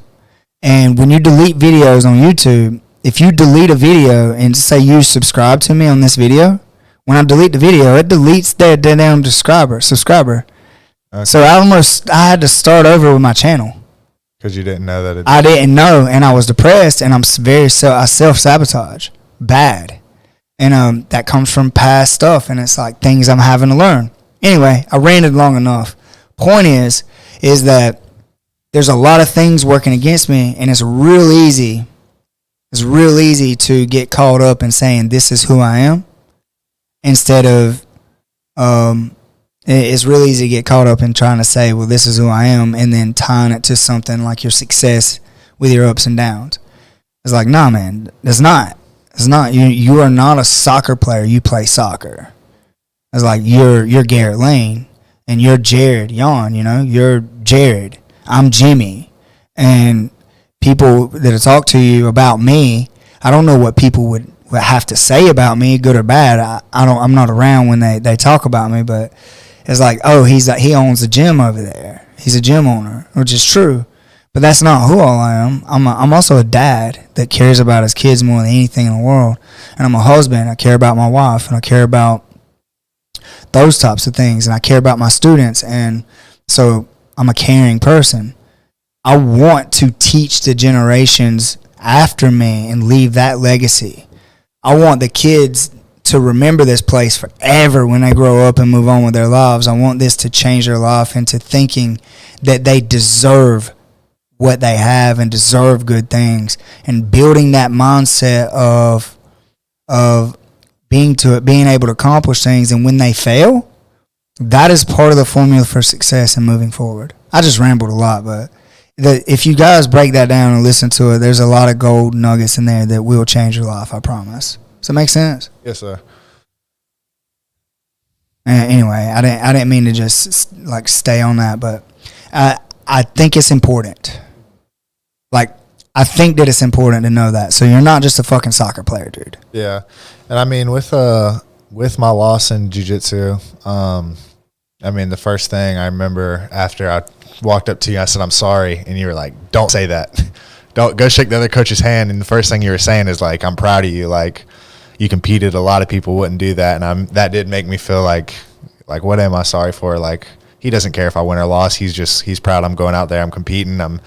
And when you delete videos on YouTube, if you delete a video and say you subscribe to me on this video, when I delete the video, it deletes their damn subscriber. Okay. So I had to start over with my channel. Because you didn't know that. I didn't know, and I was depressed, and I self-sabotage bad. And that comes from past stuff, and it's like things I'm having to learn. Anyway, I ranted long enough. Point is that there's a lot of things working against me, and it's real easy to get caught up in saying this is who I am. Instead of, it's really easy to get caught up in trying to say, well, this is who I am, and then tying it to something like your success with your ups and downs. It's like, nah, man, it's not. It's not. You are not a soccer player. You play soccer. It's like you're Garrett Lane, and you're Jered, Yawn, you're Jered. I'm Jimmy. And people that talk to you about me, I don't know what people would have to say about me, good or bad. I'm not around when they talk about me, but it's like, oh, he owns a gym over there. He's a gym owner, which is true, but that's not who all I am. I'm also a dad that cares about his kids more than anything in the world, and I'm a husband. I care about my wife, and I care about those types of things, and I care about my students, and so I'm a caring person. I want to teach the generations after me and leave that legacy. I want the kids to remember this place forever when they grow up and move on with their lives. I want this to change their life into thinking that they deserve what they have and deserve good things, and building that mindset of being able to accomplish things. And when they fail, that is part of the formula for success and moving forward. I just rambled a lot, but if you guys break that down and listen to it, there's a lot of gold nuggets in there that will change your life, I promise. Does that make sense? Yes, sir. Anyway, I didn't mean to just like stay on that, but I think it's important. Like, I think that it's important to know that. So you're not just a fucking soccer player, dude. Yeah, and I mean with my loss in jiu-jitsu, I mean the first thing I remember after I walked up to you, I said, I'm sorry. And you were like, don't say that. Don't go shake the other coach's hand. And the first thing you were saying is like, I'm proud of you. Like, you competed. A lot of people wouldn't do that. And that did make me feel like, what am I sorry for? Like, he doesn't care if I win or loss. He's proud I'm going out there. I'm competing. I'm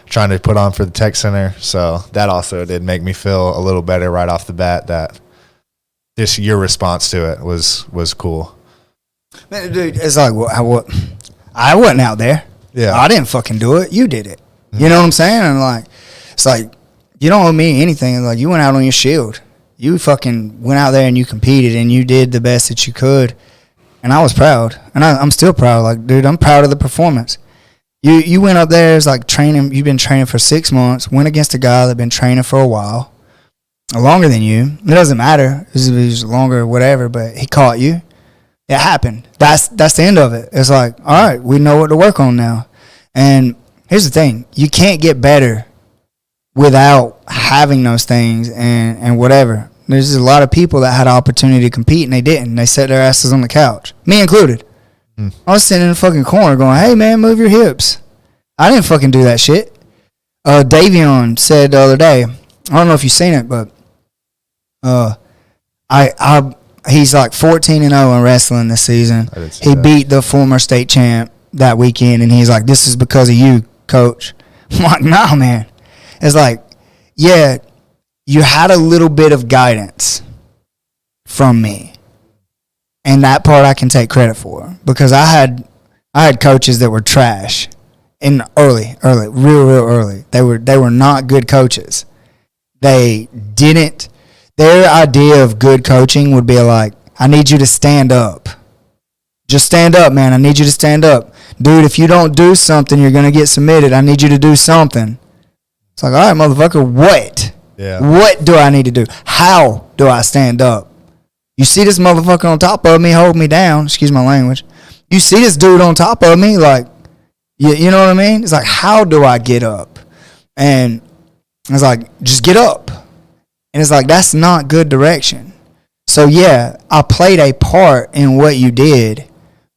trying to put on for the Tech Center. So that also did make me feel a little better right off the bat that just your response to it was cool. Man, dude, it's like I wasn't out there. Yeah. I didn't fucking do it. You did it. You know what I'm saying? And like, it's like, you don't owe me anything. It's like, you went out on your shield. You fucking went out there and you competed and you did the best that you could. And I was proud. And I'm still proud. Like, dude, I'm proud of the performance. You went up there as like training. You've been training for 6 months. Went against a guy that been training for a while, longer than you. It doesn't matter. It was longer, whatever. But he caught you. It happened. That's the end of it. It's like, all right, we know what to work on now. And here's the thing. You can't get better without having those things and whatever. There's a lot of people that had an opportunity to compete and they didn't. They sat their asses on the couch. Me included. I was sitting in the fucking corner going, hey, man, move your hips. I didn't fucking do that shit. Davion said the other day, I don't know if you've seen it, but he's like 14-0 in wrestling this season. He beat the former state champ that weekend, and he's like, this is because of you, coach. I'm like, nah, man. It's like, yeah, you had a little bit of guidance from me. And that part I can take credit for, because I had coaches that were trash in real early. They were not good coaches. Their idea of good coaching would be like, I need you to stand up. Just stand up, man. I need you to stand up. Dude, if you don't do something, you're going to get submitted. I need you to do something. It's like, all right, motherfucker, what? Yeah. What do I need to do? How do I stand up? You see this motherfucker on top of me holding me down. Excuse my language. You see this dude on top of me, like, you know what I mean? It's like, how do I get up? And it's like, just get up. And it's like, that's not good direction. So, yeah, I played a part in what you did,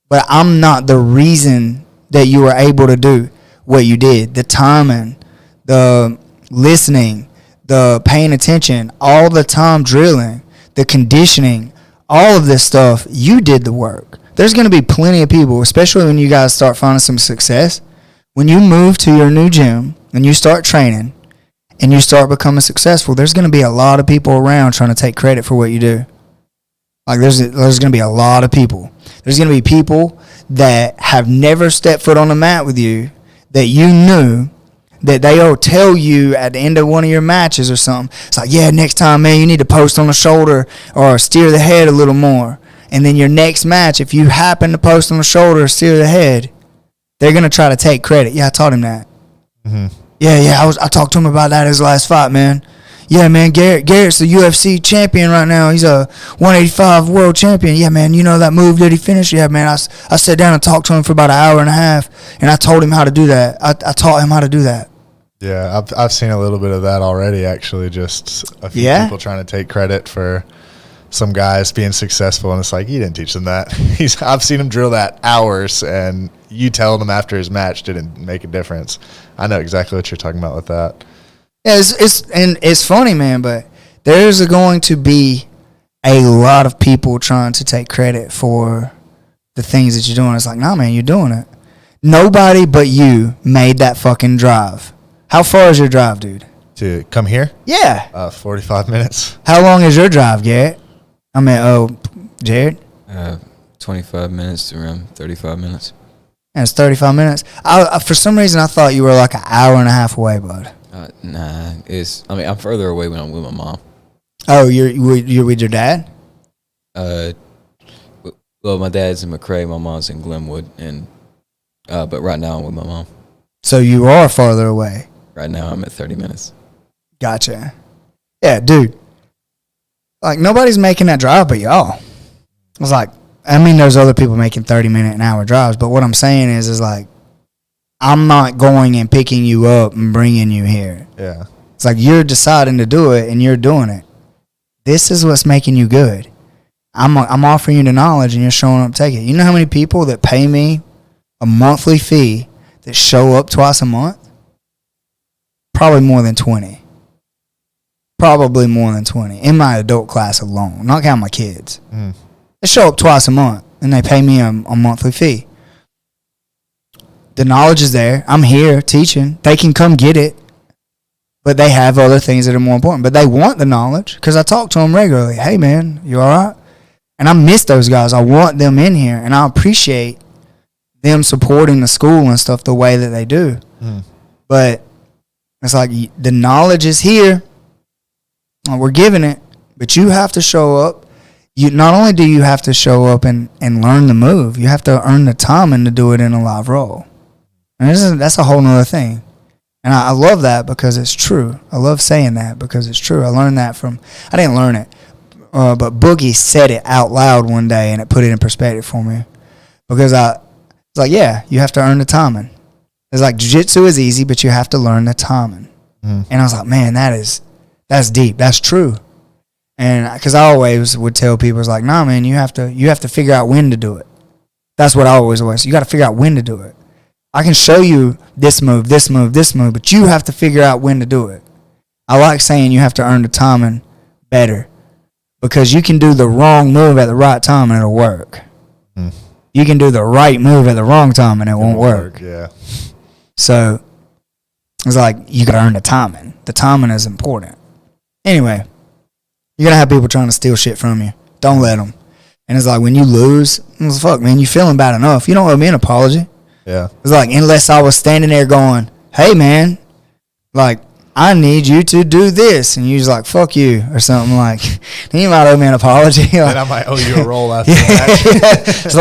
but I'm not the reason that you were able to do what you did. The timing, the listening, the paying attention, all the time drilling, the conditioning, all of this stuff, you did the work. There's going to be plenty of people, especially when you guys start finding some success. When you move to your new gym and you start training and you start becoming successful, there's going to be a lot of people around trying to take credit for what you do. Like, there's going to be a lot of people. There's going to be people that have never stepped foot on the mat with you that you knew, that they'll tell you at the end of one of your matches or something. It's like, yeah, next time, man, you need to post on the shoulder or steer the head a little more. And then your next match, if you happen to post on the shoulder or steer the head, they're going to try to take credit. Yeah, I taught him that. Mm-hmm. Yeah, I talked to him about that his last fight, man. Yeah, man, Garrett's the UFC champion right now. He's a 185 world champion. Yeah, man, you know that move that he finished? Yeah, man, I sat down and talked to him for about an hour and a half, and I told him how to do that. I taught him how to do that. Yeah, I've seen a little bit of that already, actually, just a few people trying to take credit for some guys being successful, and it's like, you didn't teach them that. I've seen him drill that hours, and you telling him after his match didn't make a difference. I know exactly what you're talking about with that. Yeah, it's funny, man, but there's going to be a lot of people trying to take credit for the things that you're doing. It's like, nah, man, you're doing it. Nobody but you made that fucking drive. How far is your drive, dude? To come here? Yeah. 45 minutes. How long is your drive, Garrett? I mean, Jered? 25 minutes to around 35 minutes. And it's 35 minutes. For some reason, I thought you were like an hour and a half away, bud. Nah, I'm further away when I'm with my mom. Oh, you're with your dad? Well, my dad's in McRae, my mom's in Glenwood, and but right now I'm with my mom. So you are farther away. Right now I'm at 30 minutes. Gotcha. Yeah, dude. Like, nobody's making that drive but y'all. It's like, I mean, there's other people making 30-minute and hour drives, but what I'm saying is like, I'm not going and picking you up and bringing you here. Yeah. It's like, you're deciding to do it and you're doing it. This is what's making you good. I'm offering you the knowledge and you're showing up to take it. You know how many people that pay me a monthly fee that show up twice a month? Probably more than 20. Probably more than 20 in my adult class alone, not counting my kids. They show up twice a month and they pay me a monthly fee. The knowledge is there. I'm here teaching. They can come get it. but they have other things that are more important. But they want the knowledge because I talk to them regularly. Hey, man, you all right? And I miss those guys. I want them in here, and I appreciate them supporting the school and stuff the way that they do. But it's like the knowledge is here. We're giving it, but you have to show up. You not only do you have to show up and learn the move, you have to earn the timing to do it in a live roll. And that's a whole nother thing. And I love that because it's true. I love saying that because it's true. I learned that I didn't learn it, but Boogie said it out loud one day, and it put it in perspective for me. Because it's like, yeah, you have to earn the timing. It's like jiu-jitsu is easy, but you have to learn the timing. And I was like, man, that's deep. That's true. And because I always would tell people, it's like, nah, man, you have to figure out when to do it. That's what I always you got to figure out when to do it. I can show you this move, but you have to figure out when to do it. I like saying you have to earn the timing better because you can do the wrong move at the right time and it'll work. You can do the right move at the wrong time and it won't work. Yeah. So it's like you got to earn the timing. The timing is important. Anyway, you're going to have people trying to steal shit from you. Don't let them. And it's like when you lose, it's fuck, man, you feeling bad enough. You don't owe me an apology. Yeah. It's like, unless I was standing there going, hey, man, like, I need you to do this. And you was like, fuck you, or something like, then you might owe me an apology. Like, and I might owe you a roll after that. It's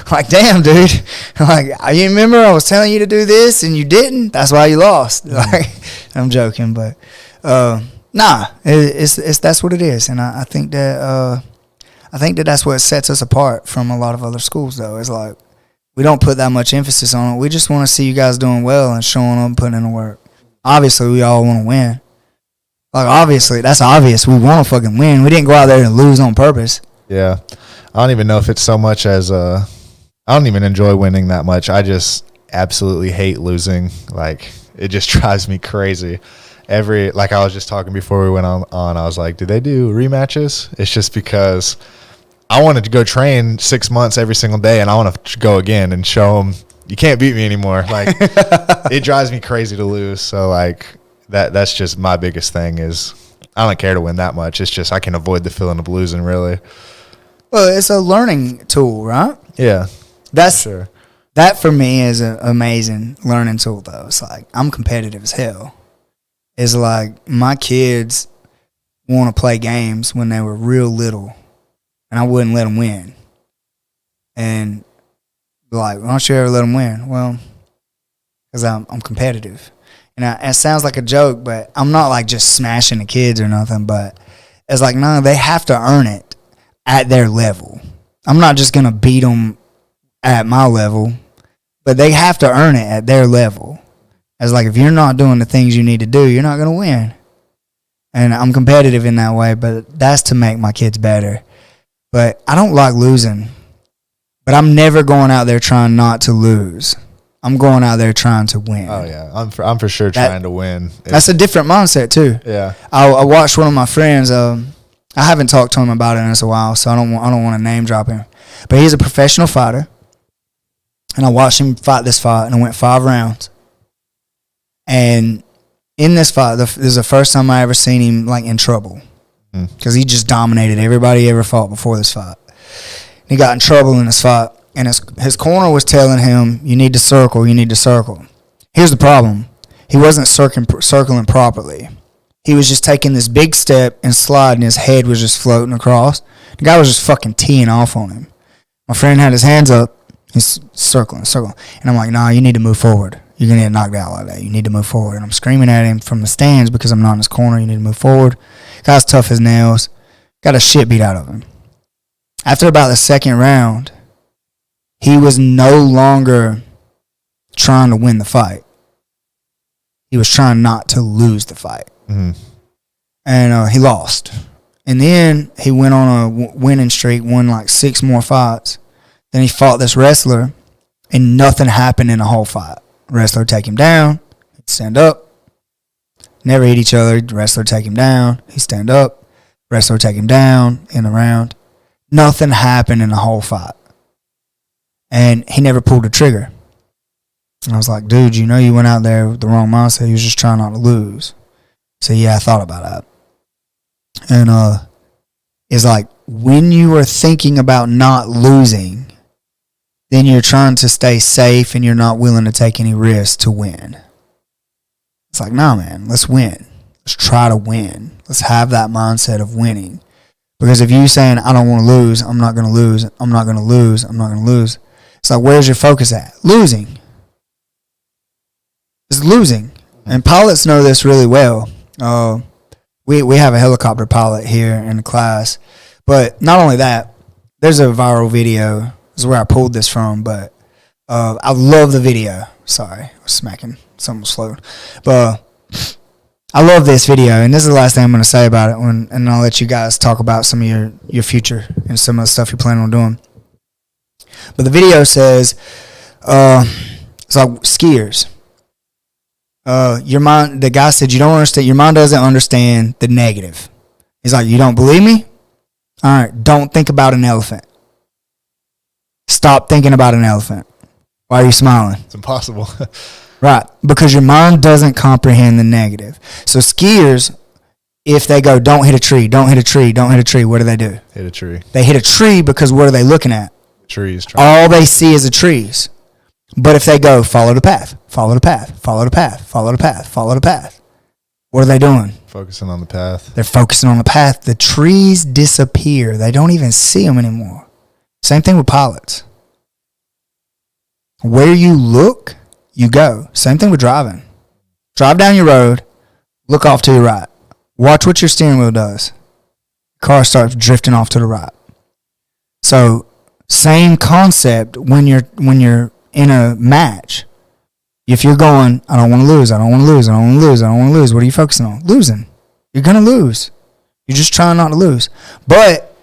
like, damn, dude. Like, you remember I was telling you to do this and you didn't? That's why you lost. Like, I'm joking, but nah, it's that's what it is. And I think that that's what sets us apart from a lot of other schools, though. It's like, we don't put that much emphasis on it. We just want to see you guys doing well and showing up and putting in the work. Obviously, we all want to win. Like, obviously, that's obvious. We want to fucking win. We didn't go out there and lose on purpose. Yeah. I don't even know if it's so much as I don't even enjoy winning that much. I just absolutely hate losing. Like, it just drives me crazy. Like I was just talking before we went on, I was like, do they do rematches? It's just because I wanted to go train 6 months every single day, and I want to go again and show them you can't beat me anymore. Like, it drives me crazy to lose. So, like, that's just my biggest thing is I don't care to win that much. It's just I can avoid the feeling of losing, really. Well, it's a learning tool, right? Yeah. That's sure. That, for me, is an amazing learning tool, though. It's like, I'm competitive as hell. It's like my kids want to play games when they were real little, and I wouldn't let them win. And like, why don't you ever let them win? Well, because I'm competitive. And it sounds like a joke, but I'm not like just smashing the kids or nothing. But it's like, no, they have to earn it at their level. I'm not just going to beat them at my level, but they have to earn it at their level. It's like, if you're not doing the things you need to do, you're not going to win. And I'm competitive in that way, but that's to make my kids better. But I don't like losing. But I'm never going out there trying not to lose. I'm going out there trying to win. Oh, yeah. I'm for sure trying to win. That's a different mindset, too. Yeah. I watched one of my friends. I haven't talked to him about it in a while, so I don't want to name drop him. But he's a professional fighter. And I watched him fight this fight, and it went 5 rounds. And in this fight, this is the first time I ever seen him like in trouble, because he just dominated everybody he ever fought before this fight. He got in trouble in this fight, and his corner was telling him, you need to circle, you need to circle. Here's the problem. He wasn't circling properly. He was just taking this big step and sliding. His head was just floating across. The guy was just fucking teeing off on him. My friend had his hands up. He's circling. And I'm like, nah, you need to move forward. You're going to get knocked out like that. You need to move forward. And I'm screaming at him from the stands because I'm not in his corner. You need to move forward. Guy's tough as nails. Got a shit beat out of him. After about the second round, he was no longer trying to win the fight. He was trying not to lose the fight. Mm-hmm. And he lost. And then he went on a winning streak, won like 6 more fights. Then he fought this wrestler, and nothing happened in the whole fight. Wrestler take him down, he'd stand up. Never hit each other. Wrestler take him down, he'd stand up. Wrestler take him down in the round. Nothing happened in the whole fight. And he never pulled the trigger. And I was like, dude, you know you went out there with the wrong mindset. You was just trying not to lose. So yeah, I thought about that. And it's like when you are thinking about not losing, then you're trying to stay safe and you're not willing to take any risks to win. It's like, nah, man, let's win. Let's try to win. Let's have that mindset of winning. Because if you saying, I don't want to lose, I'm not going to lose, I'm not going to lose, I'm not going to lose. It's like, where's your focus at? Losing. It's losing. And pilots know this really well. We have a helicopter pilot here in the class. But not only that, there's a viral video. This is where I pulled this from, but I love the video. Sorry, I was smacking. Something slowed. But I love this video, and this is the last thing I'm going to say about it, and I'll let you guys talk about some of your future and some of the stuff you're planning on doing. But the video says, it's like skiers. Your mind, the guy said, you don't understand, your mind doesn't understand the negative. He's like, you don't believe me? All right, don't think about an elephant. Stop thinking about an elephant. Why are you smiling? It's impossible. Right, because your mind doesn't comprehend the negative. So skiers, if they go, don't hit a tree, don't hit a tree, don't hit a tree, what do? Hit a tree. They hit a tree because what are they looking at? Trees. All they see is the trees. But if they go, follow the path, follow the path, follow the path, follow the path, follow the path, what are they doing? Focusing on the path. They're focusing on the path. The trees disappear. They don't even see them anymore. Same thing with pilots. Where you look, you go. Same thing with driving. Drive down your road, look off to your right. Watch what your steering wheel does. Car starts drifting off to the right. So, same concept when you're in a match. If you're going, I don't want to lose, I don't want to lose, I don't want to lose, I don't want to lose, what are you focusing on? Losing. You're going to lose. You're just trying not to lose. But,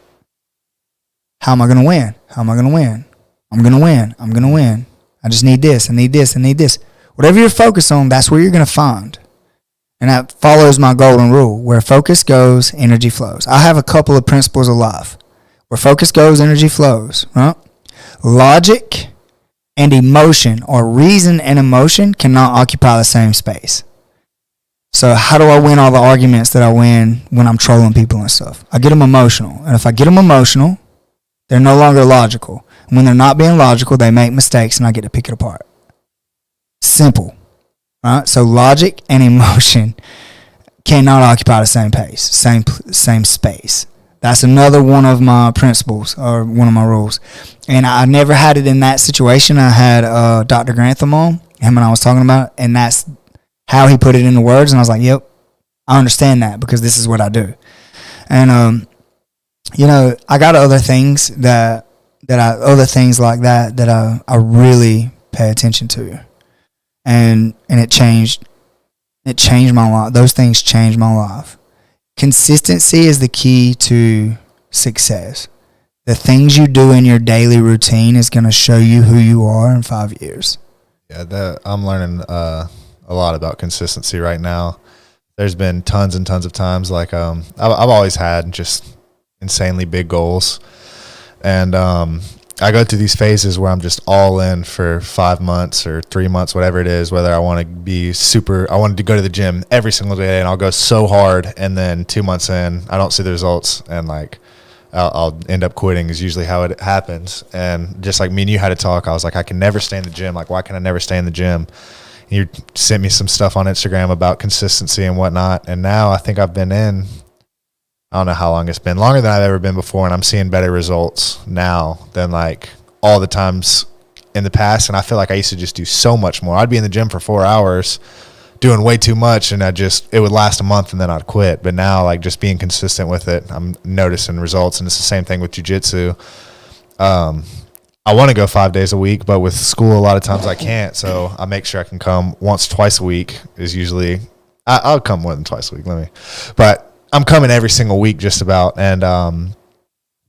how am I going to win? How am I going to win? I'm going to win. I'm going to win. I just need this. I need this. I need this. Whatever you're focused on, that's where you're going to find. And that follows my golden rule. Where focus goes, energy flows. I have a couple of principles of life. Where focus goes, energy flows. Right? Logic and emotion, or reason and emotion, cannot occupy the same space. So how do I win all the arguments that I win when I'm trolling people and stuff? I get them emotional. And if I get them emotional, they're no longer logical. And when they're not being logical, they make mistakes and I get to pick it apart. Simple. Right? So logic and emotion cannot occupy the same pace, same space. That's another one of my principles, or one of my rules. And I never had it in that situation. I had Dr. Grantham on, him and I was talking about it, and that's how he put it into words. And I was like, yep, I understand that because this is what I do. And, I got other things other things like that I really pay attention to. And it changed my life. Those things changed my life. Consistency is the key to success. The things you do in your daily routine is going to show you who you are in 5 years. Yeah, I'm learning a lot about consistency right now. There's been tons and tons of times like I've always had just insanely big goals, and I go through these phases where I'm just all in for 5 months or 3 months, whatever it is, whether I want I wanted to go to the gym every single day and I'll go so hard, and then 2 months in, I don't see the results, and like I'll end up quitting is usually how it happens. And just like me and you had to talk, I was like, I can never stay in the gym. Like, why can I never stay in the gym? And you sent me some stuff on Instagram about consistency and whatnot. And now I think I've been in, I don't know how long it's been, longer than I've ever been before, and I'm seeing better results now than like all the times in the past. And I feel like I used to just do so much more. I'd be in the gym for 4 hours doing way too much, and it would last a month and then I'd quit. But now, like, just being consistent with it, I'm noticing results. And it's the same thing with jiu-jitsu. I want to go 5 days a week, but with school a lot of times I can't, so I make sure I can come once, twice a week is usually, I'll come more than twice a week, but I'm coming every single week just about, and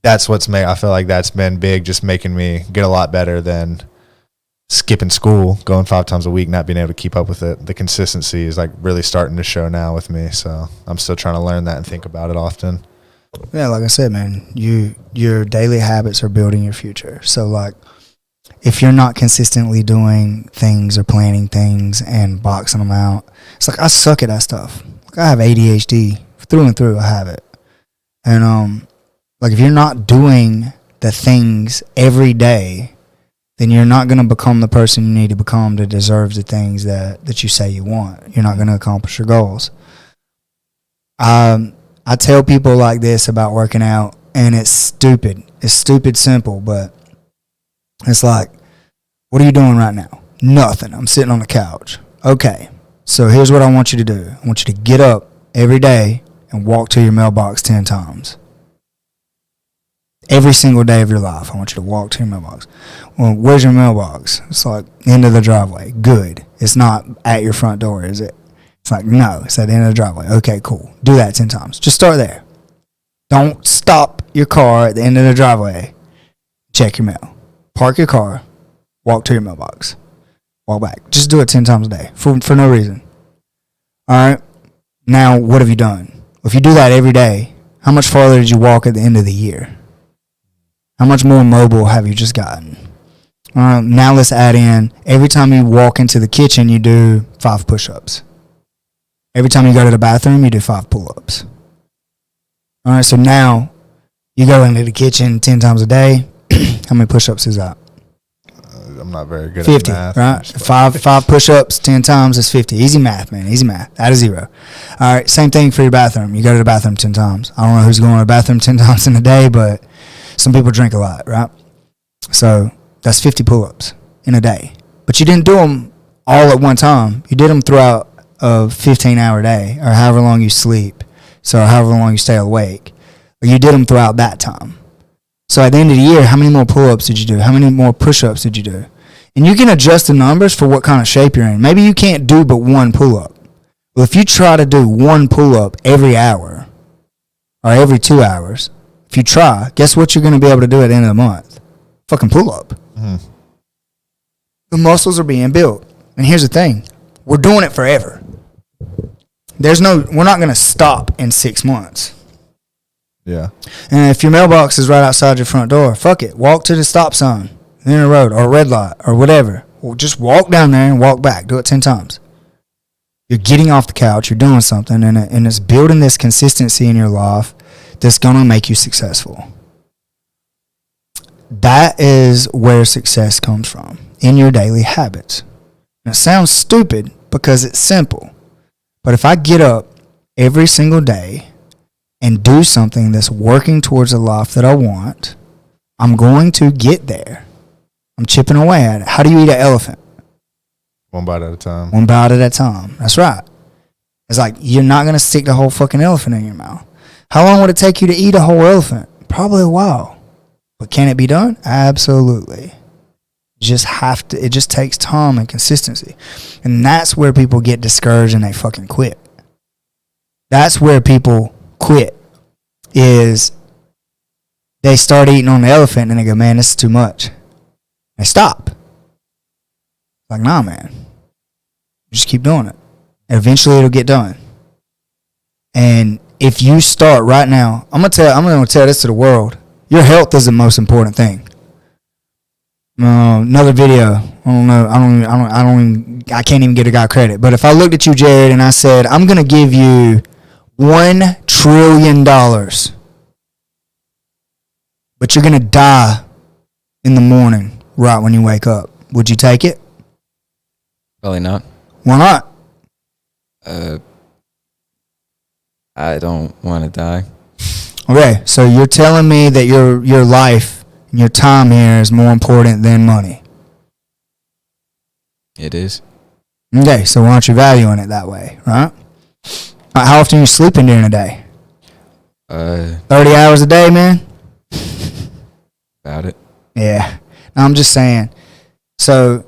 that's what's I feel like that's been big, just making me get a lot better than skipping school, going 5 times a week, not being able to keep up with it. The consistency is like really starting to show now with me, so I'm still trying to learn that and think about it often. Yeah, like I said, man, your daily habits are building your future. So like, if you're not consistently doing things or planning things and boxing them out, it's like I suck at that stuff. Like, I have ADHD through and through. I have it. And like, if you're not doing the things every day, then you're not going to become the person you need to become to deserve the things that you say you want. You're not going to accomplish your goals. I tell people like this about working out, and it's stupid. It's stupid simple, but it's like, what are you doing right now? Nothing. I'm sitting on the couch. Okay, so here's what I want you to do. I want you to get up every day and walk to your mailbox 10 times. Every single day of your life, I want you to walk to your mailbox. Well, where's your mailbox? It's like, end of the driveway. Good. It's not at your front door, is it? It's like, no, it's at the end of the driveway. Okay, cool. Do that 10 times. Just start there. Don't stop your car at the end of the driveway. Check your mail. Park your car. Walk to your mailbox. Walk back. Just do it 10 times a day for no reason. All right? Now, what have you done? If you do that every day, how much farther did you walk at the end of the year? How much more mobile have you just gotten? Now let's add in, every time you walk into the kitchen, you do 5 push-ups. Every time you go to the bathroom, you do 5 pull-ups. All right, so now you go into the kitchen 10 times a day. How many push-ups is that? I'm not very good 50, at math. right? Five push-ups 10 times is 50. Easy math, man. Easy math. Out of 0. All right, same thing for your bathroom. You go to the bathroom 10 times. I don't know who's going to the bathroom 10 times in a day, but some people drink a lot, right? So that's 50 pull-ups in a day. But you didn't do them all at one time. You did them throughout a 15-hour day, or however long you sleep, so however long you stay awake. Or you did them throughout that time. So at the end of the year, how many more pull-ups did you do? How many more push-ups did you do? And you can adjust the numbers for what kind of shape you're in. Maybe you can't do but 1 pull-up. Well, if you try to do 1 pull-up every hour or every 2 hours, if you try, guess what you're going to be able to do at the end of the month? Fucking pull-up. Mm-hmm. The muscles are being built. And here's the thing. We're doing it forever. We're not going to stop in 6 months. Yeah. And if your mailbox is right outside your front door, fuck it. Walk to the stop sign in the road or red light or whatever. Well, just walk down there and walk back. Do it 10 times. You're getting off the couch. You're doing something. And it's building this consistency in your life that's going to make you successful. That is where success comes from, in your daily habits. And it sounds stupid because it's simple. But if I get up every single day and do something that's working towards the life that I want, I'm going to get there. I'm chipping away at it. How do you eat an elephant? 1 bite at a time. 1 bite at a time. That's right. It's like, you're not going to stick the whole fucking elephant in your mouth. How long would it take you to eat a whole elephant? Probably a while. But can it be done? Absolutely. It just takes time and consistency. And that's where people get discouraged and they fucking quit. That's where people quit, is they start eating on the elephant and they go, man, this is too much. They stop. Like, nah, man. Just keep doing it. And eventually it'll get done. And if you start right now, I'm gonna tell this to the world. Your health is the most important thing. Another video. I can't even give a guy credit. But if I looked at you, Jered, and I said, I'm gonna give you $1 trillion, but you're gonna die in the morning right when you wake up, would you take it? Probably not. Why not? I don't want to die. Okay, so you're telling me that your life and your time here is more important than money. It is. Okay, so why aren't you valuing it that way, right? How often are you sleeping during the day? 30 hours a day, man? About it. Yeah. No, I'm just saying. So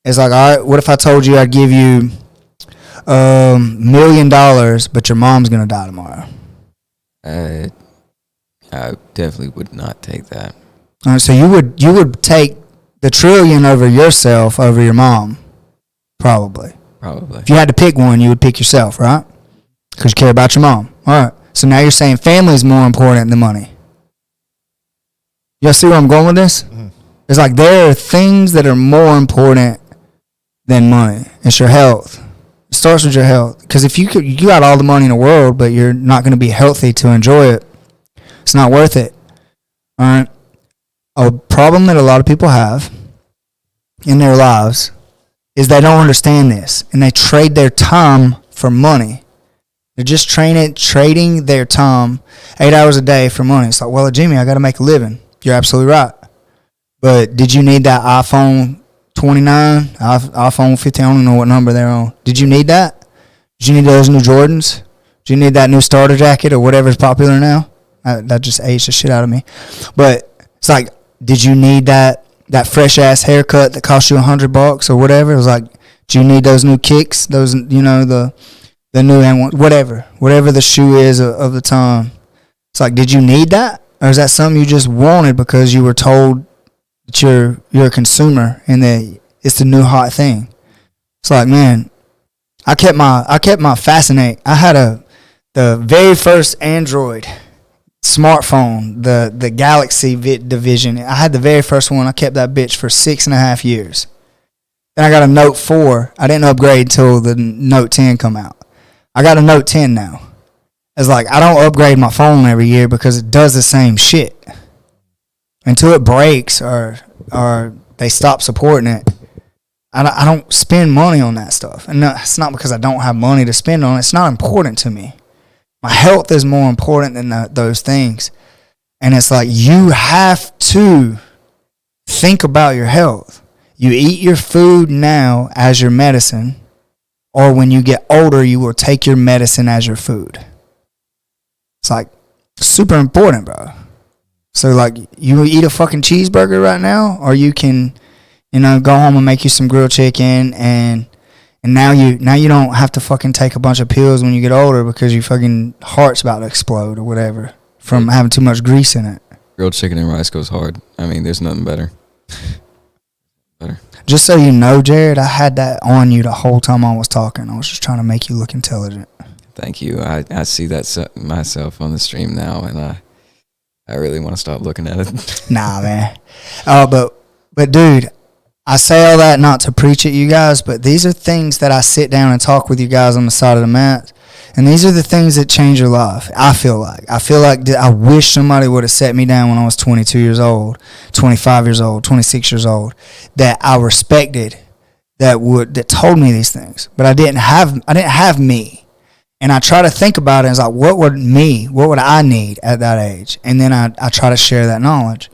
it's like, all right, what if I told you I'd give you $1 million, but your mom's going to die tomorrow? I definitely would not take that. All right, so you would take the trillion over yourself over your mom, probably. Probably. If you had to pick one, you would pick yourself, right? Because you care about your mom. All right. So now you're saying family is more important than money. Y'all see where I'm going with this? Mm-hmm. It's like there are things that are more important than money. It's your health. It starts with your health. Because if you got all the money in the world, but you're not going to be healthy to enjoy it, it's not worth it. All right. A problem that a lot of people have in their lives is they don't understand this, and they trade their time for money. They're just trading their time 8 hours a day for money. It's like, well, Jimmy, I got to make a living. You're absolutely right. But did you need that iPhone 29, iPhone 15? I don't know what number they're on. Did you need that? Did you need those new Jordans? Did you need that new starter jacket or whatever's popular now? That just aged the shit out of me. But it's like, did you need that fresh ass haircut that cost you $100 or whatever? It was like, do you need those new kicks? Those, the new and whatever the shoe is of the time. It's like, did you need that, or is that something you just wanted because you were told that you're a consumer and that it's the new hot thing? It's like, man, I kept my Fascinate. I had the very first Android smartphone, the Galaxy division. I had the very first one. I kept that bitch for 6.5 years. Then I got a Note 4. I didn't upgrade till the Note 10 come out. I got a Note 10 now. It's like, I don't upgrade my phone every year because it does the same shit. Until it breaks or they stop supporting it, I don't spend money on that stuff. And it's not because I don't have money to spend on it. It's not important to me. My health is more important than those things. And it's like, you have to think about your health. You eat your food now as your medicine, or when you get older, you will take your medicine as your food. It's like super important, bro. So like, you eat a fucking cheeseburger right now, or you can, go home and make you some grilled chicken, and now you don't have to fucking take a bunch of pills when you get older because your fucking heart's about to explode or whatever from having too much grease in it. Grilled chicken and rice goes hard. I mean, there's nothing better. Just so you know, Jared, I had that on you the whole time I was talking. I was just trying to make you look intelligent. Thank you. I see that myself on the stream now, and I really want to stop looking at it. Nah, man. But dude, I say all that not to preach at you guys, but these are things that I sit down and talk with you guys on the side of the mat, and these are the things that change your life. I feel like I wish somebody would have set me down when I was 22 years old, 25 years old, 26 years old, that I respected, that told me these things. But I didn't have me. And I try to think about it, and it's like, what would I need at that age? And then I try to share that knowledge,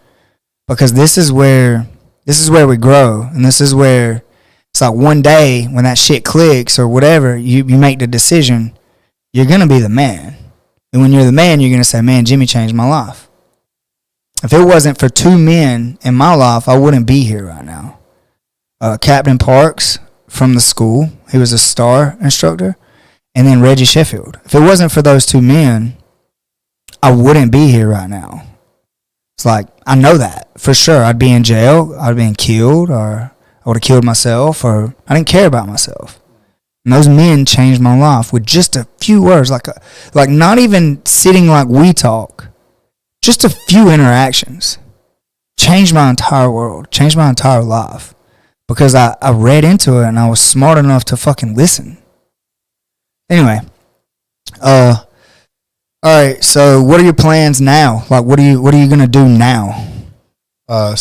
because this is where we grow, and this is where it's like, one day when that shit clicks or whatever, you make the decision, you're going to be the man. And when you're the man, you're going to say, man, Jimmy changed my life. If it wasn't for two men in my life, I wouldn't be here right now. Captain Parks from the school, he was a star instructor. And then Reggie Sheffield. If it wasn't for those two men, I wouldn't be here right now. It's like, I know that for sure. I'd be in jail, I'd been killed, or I would have killed myself, or I didn't care about myself. And those men changed my life with just a few words, like not even sitting like we talk, just a few interactions. Changed my entire world, changed my entire life, because I read into it and I was smart enough to fucking listen. Anyway, all right. So, what are your plans now? Like, what are you gonna do now? I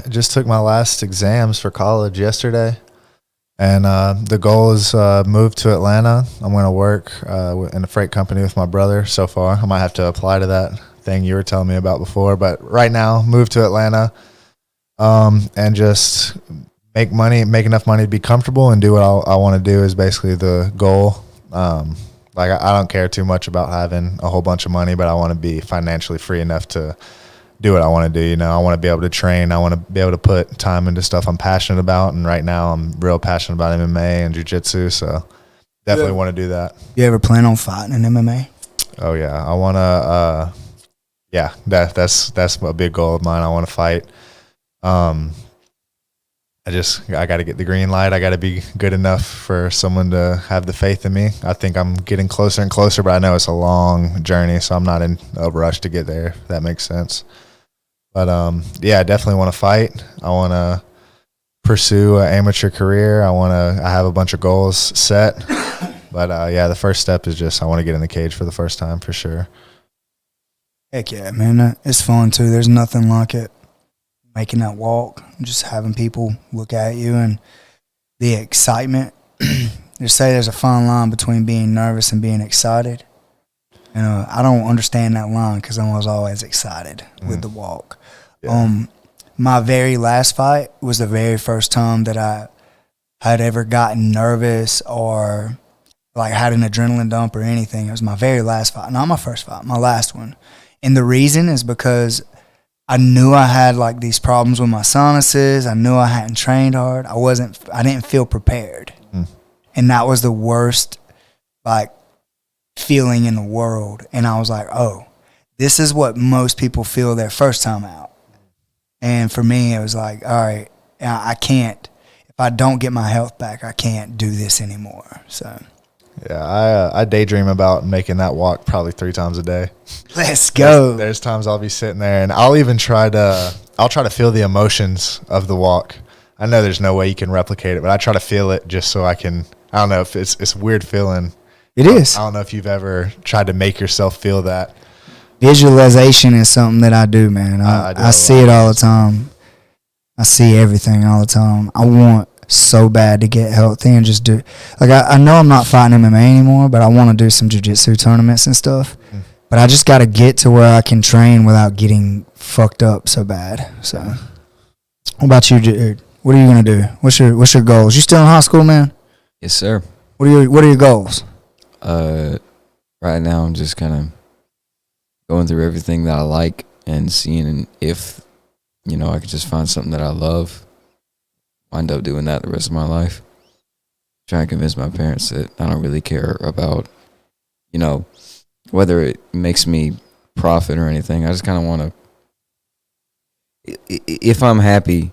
just took my last exams for college yesterday, and the goal is move to Atlanta. I'm gonna work in a freight company with my brother. So far, I might have to apply to that thing you were telling me about before, but right now, move to Atlanta, and just make enough money to be comfortable and do what I want to do is basically the goal. Like, I don't care too much about having a whole bunch of money, but I want to be financially free enough to do what I want to do. I want to be able to train. I want to be able to put time into stuff I'm passionate about. And right now I'm real passionate about MMA and jiu-jitsu. So definitely want to do that. You ever plan on fighting in MMA? Oh yeah. I want to, that's a big goal of mine. I want to fight. I got to get the green light. I got to be good enough for someone to have the faith in me. I think I'm getting closer and closer, but I know it's a long journey, so I'm not in a rush to get there, if that makes sense. But, I definitely want to fight. I want to pursue an amateur career. I have a bunch of goals set. But, yeah, the first step is just I want to get in the cage for the first time for sure. Heck yeah, man. It's fun, too. There's nothing like it. Making that walk, just having people look at you and the excitement. They say there's a fine line between being nervous and being excited. And I don't understand that line because I was always excited with the walk. Yeah. My very last fight was the very first time that I had ever gotten nervous or like had an adrenaline dump or anything. It was my very last fight, not my first fight, my last one. And the reason is because I knew I had like these problems with my sinuses. I knew I hadn't trained hard. I didn't feel prepared. And that was the worst like feeling in the world. And I was like, oh, this is what most people feel their first time out. And for me, it was like, all right, I can't, if I don't get my health back, I can't do this anymore. So yeah, I daydream about making that walk probably 3 times a day. Let's go. There's times I'll be sitting there and I'll try to feel the emotions of the walk. I know there's no way you can replicate it, but I try to feel it just so I can. I don't know if it's a weird feeling. It is. I don't know if you've ever tried to make yourself feel that. Visualization is something that I do, man. I see it all the time. I see everything all the time. I want so bad to get healthy and just do. Like I know I'm not fighting MMA anymore, but I want to do some jiu-jitsu tournaments and stuff. But I just got to get to where I can train without getting fucked up so bad. So, what about you, Jered? What are you gonna do? What's your goals? You still in high school, man? Yes, sir. What are your goals? Right now I'm just kind of going through everything that I like and seeing if, I could just find something that I love, wind up doing that the rest of my life. Trying to convince my parents that I don't really care about, whether it makes me profit or anything. I just kind of want to, if I'm happy,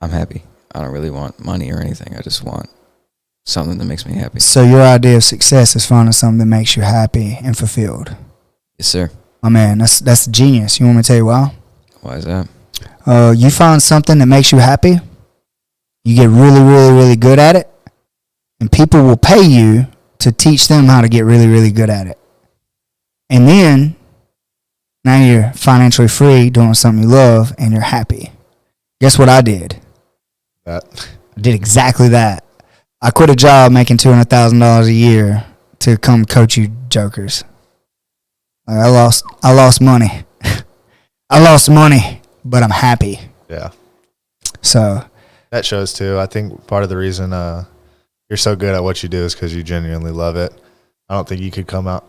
I'm happy. I don't really want money or anything. I just want something that makes me happy. So your idea of success is finding something that makes you happy and fulfilled. Yes, sir. My man, that's genius. You want me to tell you why? Why is that? You find something that makes you happy. You get really, really, really good at it. And people will pay you to teach them how to get really, really good at it. And then, now you're financially free doing something you love and you're happy. Guess what I did? I did exactly that. I quit a job making $200,000 a year to come coach you jokers. Like I lost money. I lost money, but I'm happy. Yeah. So that shows too. I think part of the reason you're so good at what you do is because you genuinely love it. I don't think you could come out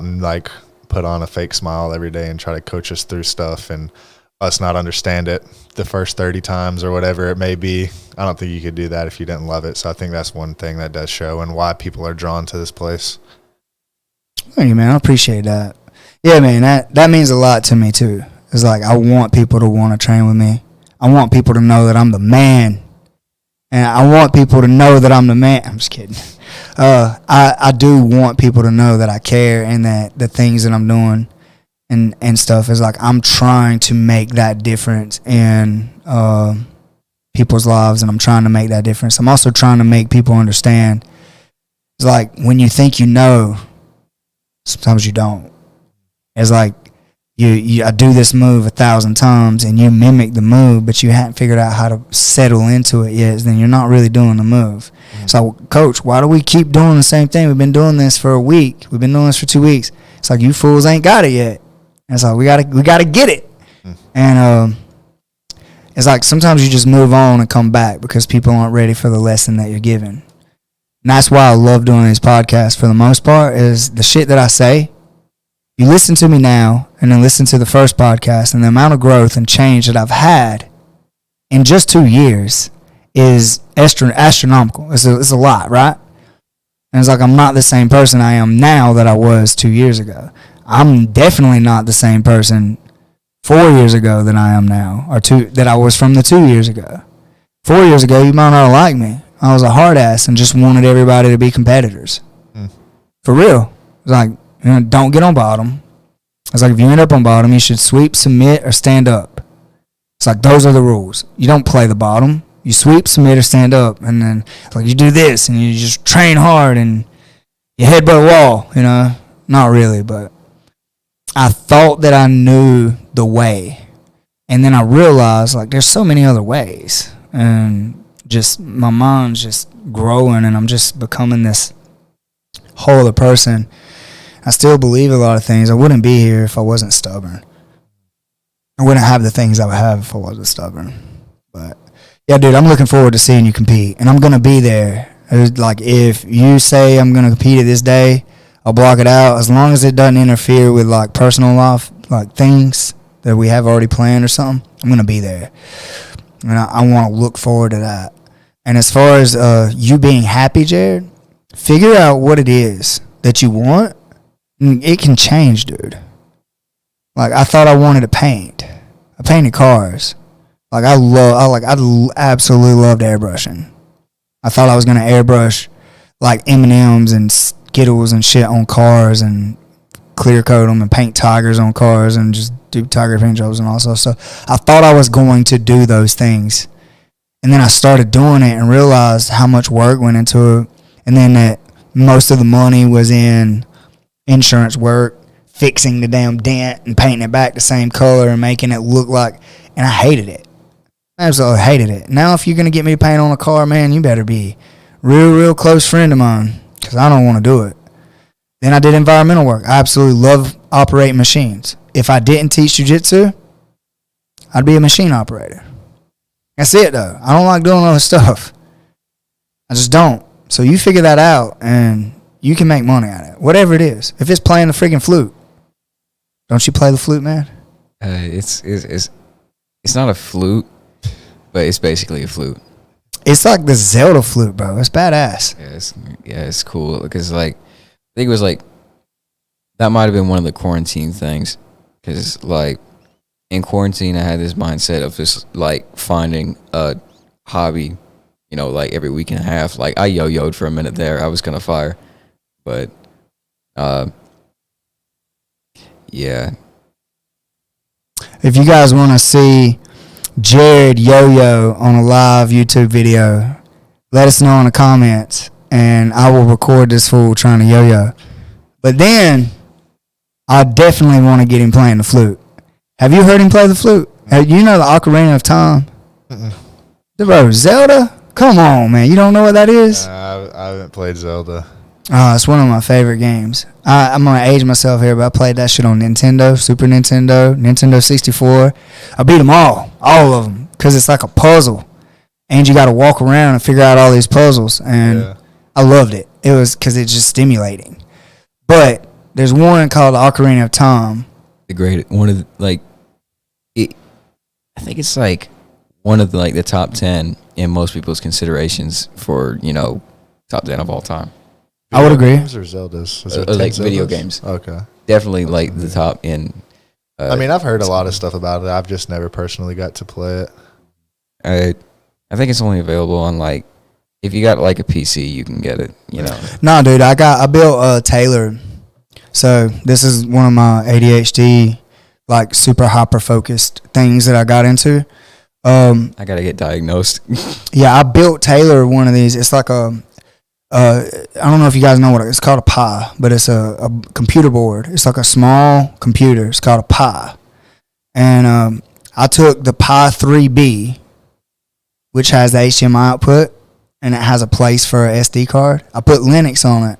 and like put on a fake smile every day and try to coach us through stuff and us not understand it the first 30 times or whatever it may be. I don't think you could do that if you didn't love it. So I think that's one thing that does show and why people are drawn to this place. Thank you, man. I appreciate that. Yeah, man, that means a lot to me too. It's like I want people to want to train with me. I want people to know that I'm the man. And I want people to know that I'm the man. I'm just kidding. I do want people to know that I care and that the things that I'm doing and stuff is like I'm trying to make that difference in people's lives, and I'm trying to make that difference. I'm also trying to make people understand. It's like when you think you know, sometimes you don't. It's like I do this move 1,000 times and you mimic the move, but you haven't figured out how to settle into it yet. Then you're not really doing the move. So, Coach, why do we keep doing the same thing? We've been doing this for a week. We've been doing this for 2 weeks. It's like you fools ain't got it yet. And it's like we gotta get it. And it's like sometimes you just move on and come back because people aren't ready for the lesson that you're giving. And that's why I love doing these podcasts for the most part is the shit that I say. You listen to me now and then listen to the first podcast, and the amount of growth and change that I've had in just 2 years is astronomical. It's a lot, right? And it's like I'm not the same person I am now that I was 2 years ago. I'm definitely not the same person 4 years ago than I am now, or that I was from the 2 years ago. 4 years ago, you might not have liked me. I was a hard ass and just wanted everybody to be competitors. For real. It's like, don't get on bottom. It's like if you end up on bottom, you should sweep, submit, or stand up. It's like those are the rules. You don't play the bottom. You sweep, submit, or stand up, and then like you do this, and you just train hard, and you headbutt a wall. You know, not really, but I thought that I knew the way, and then I realized like there's so many other ways, and just my mind's just growing, and I'm just becoming this whole other person. I still believe a lot of things. I wouldn't be here if I wasn't stubborn. I wouldn't have the things I would have if I wasn't stubborn. But yeah, dude, I'm looking forward to seeing you compete, and I'm gonna be there. It's like if you say I'm gonna compete at this day, I'll block it out as long as it doesn't interfere with like personal life, like things that we have already planned or something. I'm gonna be there, and I want to look forward to that. And as far as you being happy, Jered, figure out what it is that you want. It can change, dude. Like I thought I wanted to paint. I painted cars. Like I absolutely loved airbrushing. I thought I was gonna airbrush like M&Ms and Skittles and shit on cars and clear coat them and paint tigers on cars and just do tiger paint jobs and all that stuff. I thought I was going to do those things, and then I started doing it and realized how much work went into it, and then that most of the money was in insurance work, fixing the damn dent and painting it back the same color and making it look like, and I hated it. I absolutely hated it. Now if you're going to get me to paint on a car, man, you better be real close friend of mine, because I don't want to do it. Then I did environmental work. I absolutely love operating machines. If I didn't teach jiu-jitsu, I'd be a machine operator. That's it, though. I don't like doing other stuff. I just don't. So you figure that out, and you can make money at it. Whatever it is. If it's playing the freaking flute, don't you play the flute, man? It's not a flute, but it's basically a flute. It's like the Zelda flute, bro. It's badass. Yeah, it's cool because like I think it was like that might have been one of the quarantine things, because like in quarantine I had this mindset of just like finding a hobby, you know, like every week and a half. Like I yo-yoed for a minute there. I was gonna fire, but yeah. If you guys want to see Jered yo-yo on a live YouTube video, let us know in the comments, and I will record this fool trying to yo-yo. But then I definitely want to get him playing the flute. Have you heard him play the flute? You know the Ocarina of Time? Bro, Zelda? Come on, man. You don't know what that is? I haven't played Zelda. Oh, it's one of my favorite games. I'm going to age myself here, but I played that shit on Nintendo, Super Nintendo, Nintendo 64. I beat them all of them, because it's like a puzzle. And you got to walk around and figure out all these puzzles. And I loved it. It was because it's just stimulating. But there's one called the Ocarina of Time. The great one of the, like it. I think it's like one of the, like the top 10 in most people's considerations for, you know, top 10 of all time. I would agree. Games or Zeldas? Like video games. Okay. Definitely like the top in. I mean, I've heard a lot of stuff about it. I've just never personally got to play it. I think it's only available on like, if you got like a PC, you can get it, you know. No, dude, I built Taylor. So this is one of my ADHD, like super hyper focused things that I got into. I gotta get diagnosed. Yeah, I built Taylor one of these. It's like I don't know if you guys know what it's called, a Pi, but it's a computer board. It's like a small computer. It's called a Pi. And I took the Pi 3B, which has the HDMI output, and it has a place for an SD card. I put Linux on it,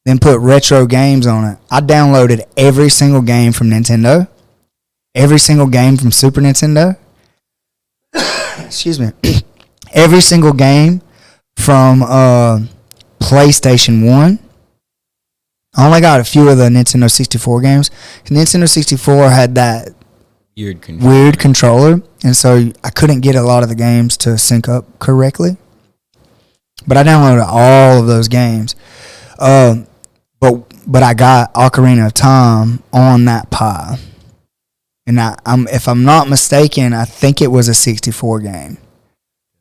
then put retro games on it. I downloaded every single game from Nintendo, every single game from Super Nintendo, excuse me, every single game from PlayStation 1. I only got a few of the Nintendo 64 games. Nintendo 64 had that weird controller, and so I couldn't get a lot of the games to sync up correctly. But I downloaded all of those games. But I got Ocarina of Time on that Pi. And if I'm not mistaken, I think it was a 64 game.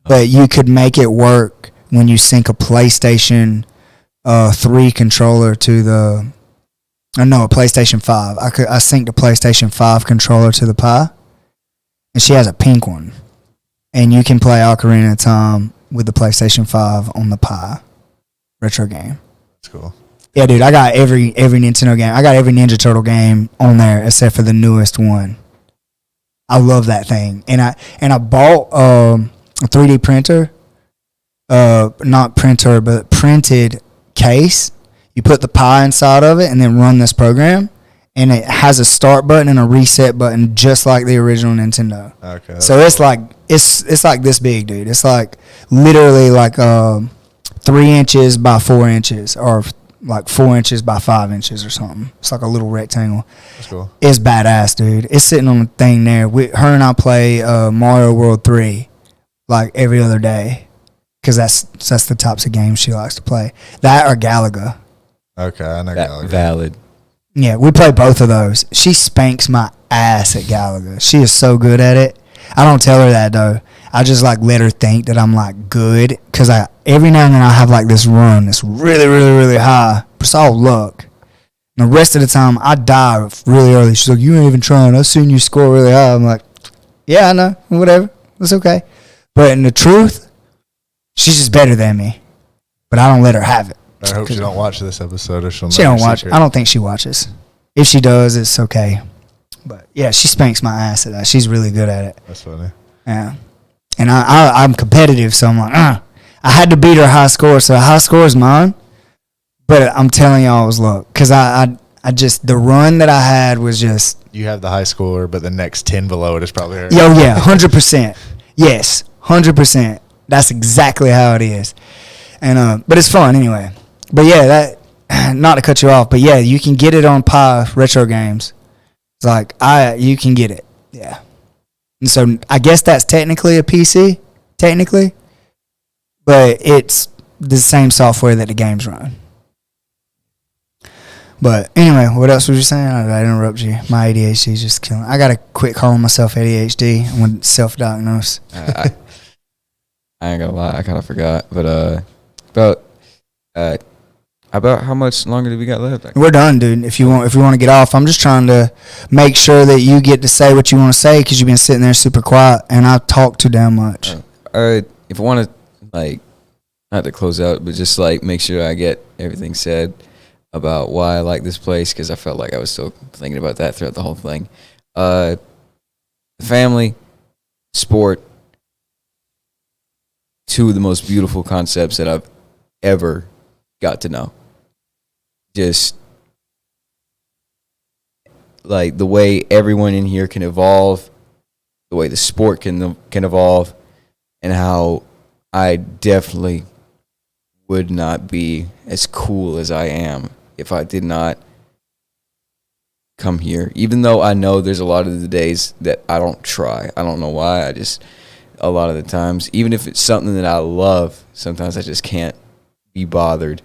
But you could make it work when you sync a PlayStation 3 controller to a PlayStation 5. I synced a PlayStation 5 controller to the Pi, and she has a pink one. And you can play Ocarina of Time with the PlayStation 5 on the Pi retro game. That's cool. Yeah, dude, I got every Nintendo game. I got every Ninja Turtle game on there except for the newest one. I love that thing. And I bought a 3D printer. Not printer, but printed case. You put the Pi inside of it and then run this program. And it has a start button and a reset button just like the original Nintendo. Okay. So it's like it's like this big, dude. It's like literally like 3 inches by 4 inches, or like 4 inches by 5 inches or something. It's like a little rectangle. That's cool. It's badass, dude. It's sitting on the thing there. Her and I play Mario World 3 like every other day because that's the types of games she likes to play. That or Galaga. Okay, I know Galaga. Valid. Yeah, we play both of those. She spanks my ass at Galaga. She is so good at it. I don't tell her that, though. I just, like, let her think that I'm, like, good. Because every now and then I have, like, this run that's really, really, really high. But it's all luck. And the rest of the time, I die really early. She's like, you ain't even trying. I've seen you score really high. I'm like, yeah, I know. Whatever. It's okay. But in the truth, she's just better than me. But I don't let her have it. I hope she don't watch this episode, or she'll know. She don't watch. secret. I don't think she watches. If she does, it's okay. But yeah, she spanks my ass at that. She's really good at it. That's funny. Yeah, and I'm competitive, so I'm like, I had to beat her high score, so high score is mine. But I'm telling y'all, it was luck, because I just, the run that I had was just. You have the high score, but the next 10 below it is probably her. Yo, yeah, 100%. Yes, 100%. That's exactly how it is. And but it's fun anyway. But yeah, that, not to cut you off, but yeah, you can get it on Pi retro games. It's like you can get it. Yeah. And so I guess that's technically a PC, technically. But it's the same software that the games run. But anyway, what else was you saying? I interrupt you. My ADHD is just killing. I gotta quit calling myself ADHD. I'm gonna self-diagnose. I ain't gonna lie, I kind of forgot. But about how much longer do we got left? We're done, dude. If you want to get off, I'm just trying to make sure that you get to say what you want to say because you've been sitting there super quiet and I talk too damn much. If I want to, like, not to close out, but just like make sure I get everything said about why I like this place, because I felt like I was still thinking about that throughout the whole thing. Family, sport, two of the most beautiful concepts that I've ever got to know. Just like the way everyone in here can evolve, the way the sport can evolve, and how I definitely would not be as cool as I am if I did not come here. Even though I know there's a lot of the days that I don't try. I don't know why. A lot of the times, even if it's something that I love, sometimes I just can't be bothered.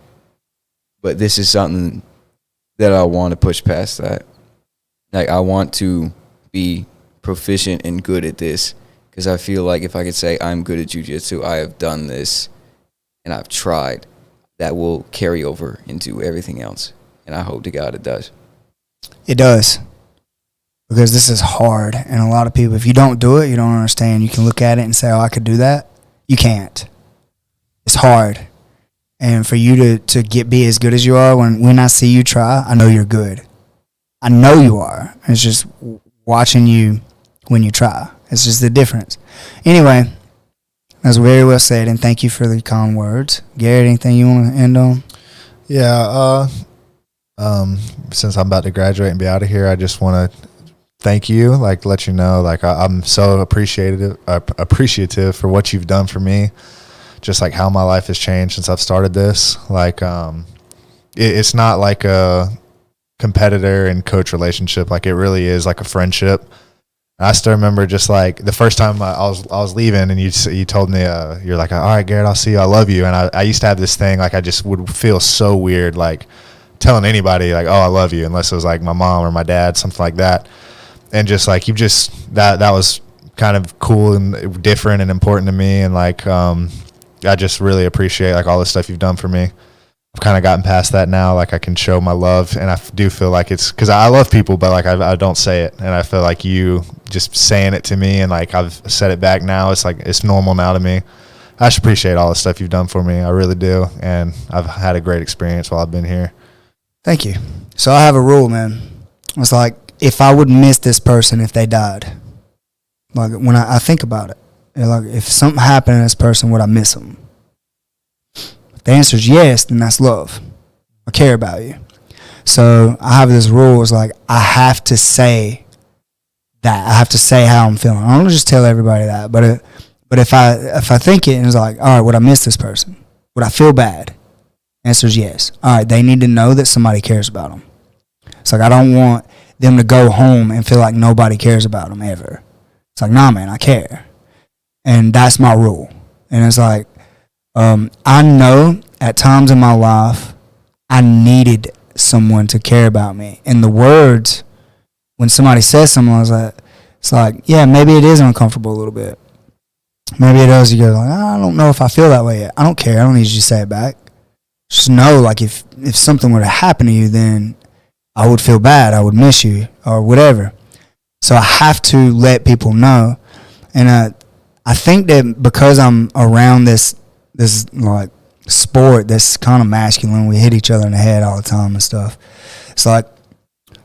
But this is something that I want to push past that. Like, I want to be proficient and good at this, because I feel like if I could say I'm good at jiu-jitsu, I have done this, and I've tried, that will carry over into everything else. And I hope to God it does. It does. Because this is hard. And a lot of people, if you don't do it, you don't understand. You can look at it and say, oh, I could do that. You can't. It's hard. And for you to be as good as you are, when I see you try, I know you're good. I know you are. It's just watching you when you try. It's just the difference. Anyway, that's very well said, and thank you for the kind words. Garrett, anything you want to end on? Yeah, since I'm about to graduate and be out of here, I just want to thank you, like, let you know, like, I'm so appreciative for what you've done for me. Just like how my life has changed since I've started this. Like, it's not like a competitor and coach relationship. Like, it really is like a friendship. And I still remember just like the first time I was leaving, and you told me, you're like, all right, Garrett, I'll see you. I love you. And I used to have this thing, like, I just would feel so weird, like telling anybody like, oh, I love you, unless it was like my mom or my dad, something like that. And just like, that was kind of cool and different and important to me. And like, I just really appreciate like all the stuff you've done for me. kind of gotten past that now. Like I can show my love, and I do feel like it's because I love people, but like I don't say it, and I feel like you just saying it to me, and like I've said it back now. It's like it's normal now to me. I just appreciate all the stuff you've done for me. I really do, and I've had a great experience while I've been here. Thank you. So I have a rule, man. It's like if I would miss this person if they died, like when I think about it, like if something happened to this person, would I miss them? If the answer is yes, then that's love. I care about you. So I have this rule. It's like I have to say that. I have to say how I'm feeling. I don't just tell everybody that, but if I think it and it's like, all right, would I miss this person? Would I feel bad? Answer is yes. All right, they need to know that somebody cares about them. It's like I don't want them to go home and feel like nobody cares about them ever. It's like, nah, man, I care. And that's my rule. And it's like, I know at times in my life I needed someone to care about me. And the words, when somebody says something, I was like, it's like, yeah, maybe it is uncomfortable a little bit. Maybe it does. You go like, I don't know if I feel that way yet. I don't care. I don't need you to say it back. Just know, like, if something were to happen to you, then I would feel bad. I would miss you or whatever. So I have to let people know. And I think that because I'm around this like sport that's kind of masculine, we hit each other in the head all the time and stuff. It's like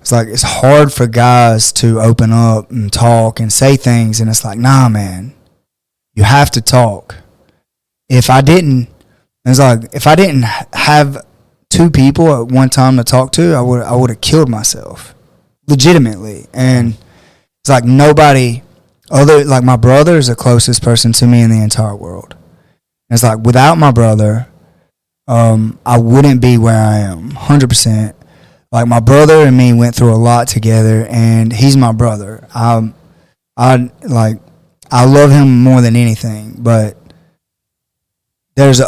it's hard for guys to open up and talk and say things, and it's like, nah, man, you have to talk. If I didn't have two people at one time to talk to, I would have killed myself, legitimately. And it's like nobody other, like my brother is the closest person to me in the entire world. And it's like without my brother, I wouldn't be where I am, 100%. Like my brother and me went through a lot together, and he's my brother. I love him more than anything, but there's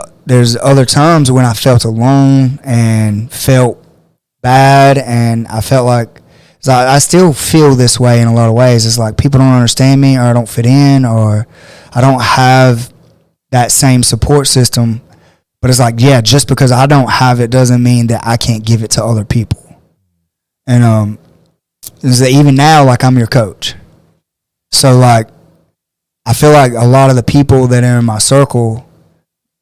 other times when I felt alone and felt bad, and I felt like I still feel this way in a lot of ways. It's like people don't understand me, or I don't fit in, or I don't have that same support system. But it's like, yeah, just because I don't have it doesn't mean that I can't give it to other people. And even now, like I'm your coach. So like I feel like a lot of the people that are in my circle,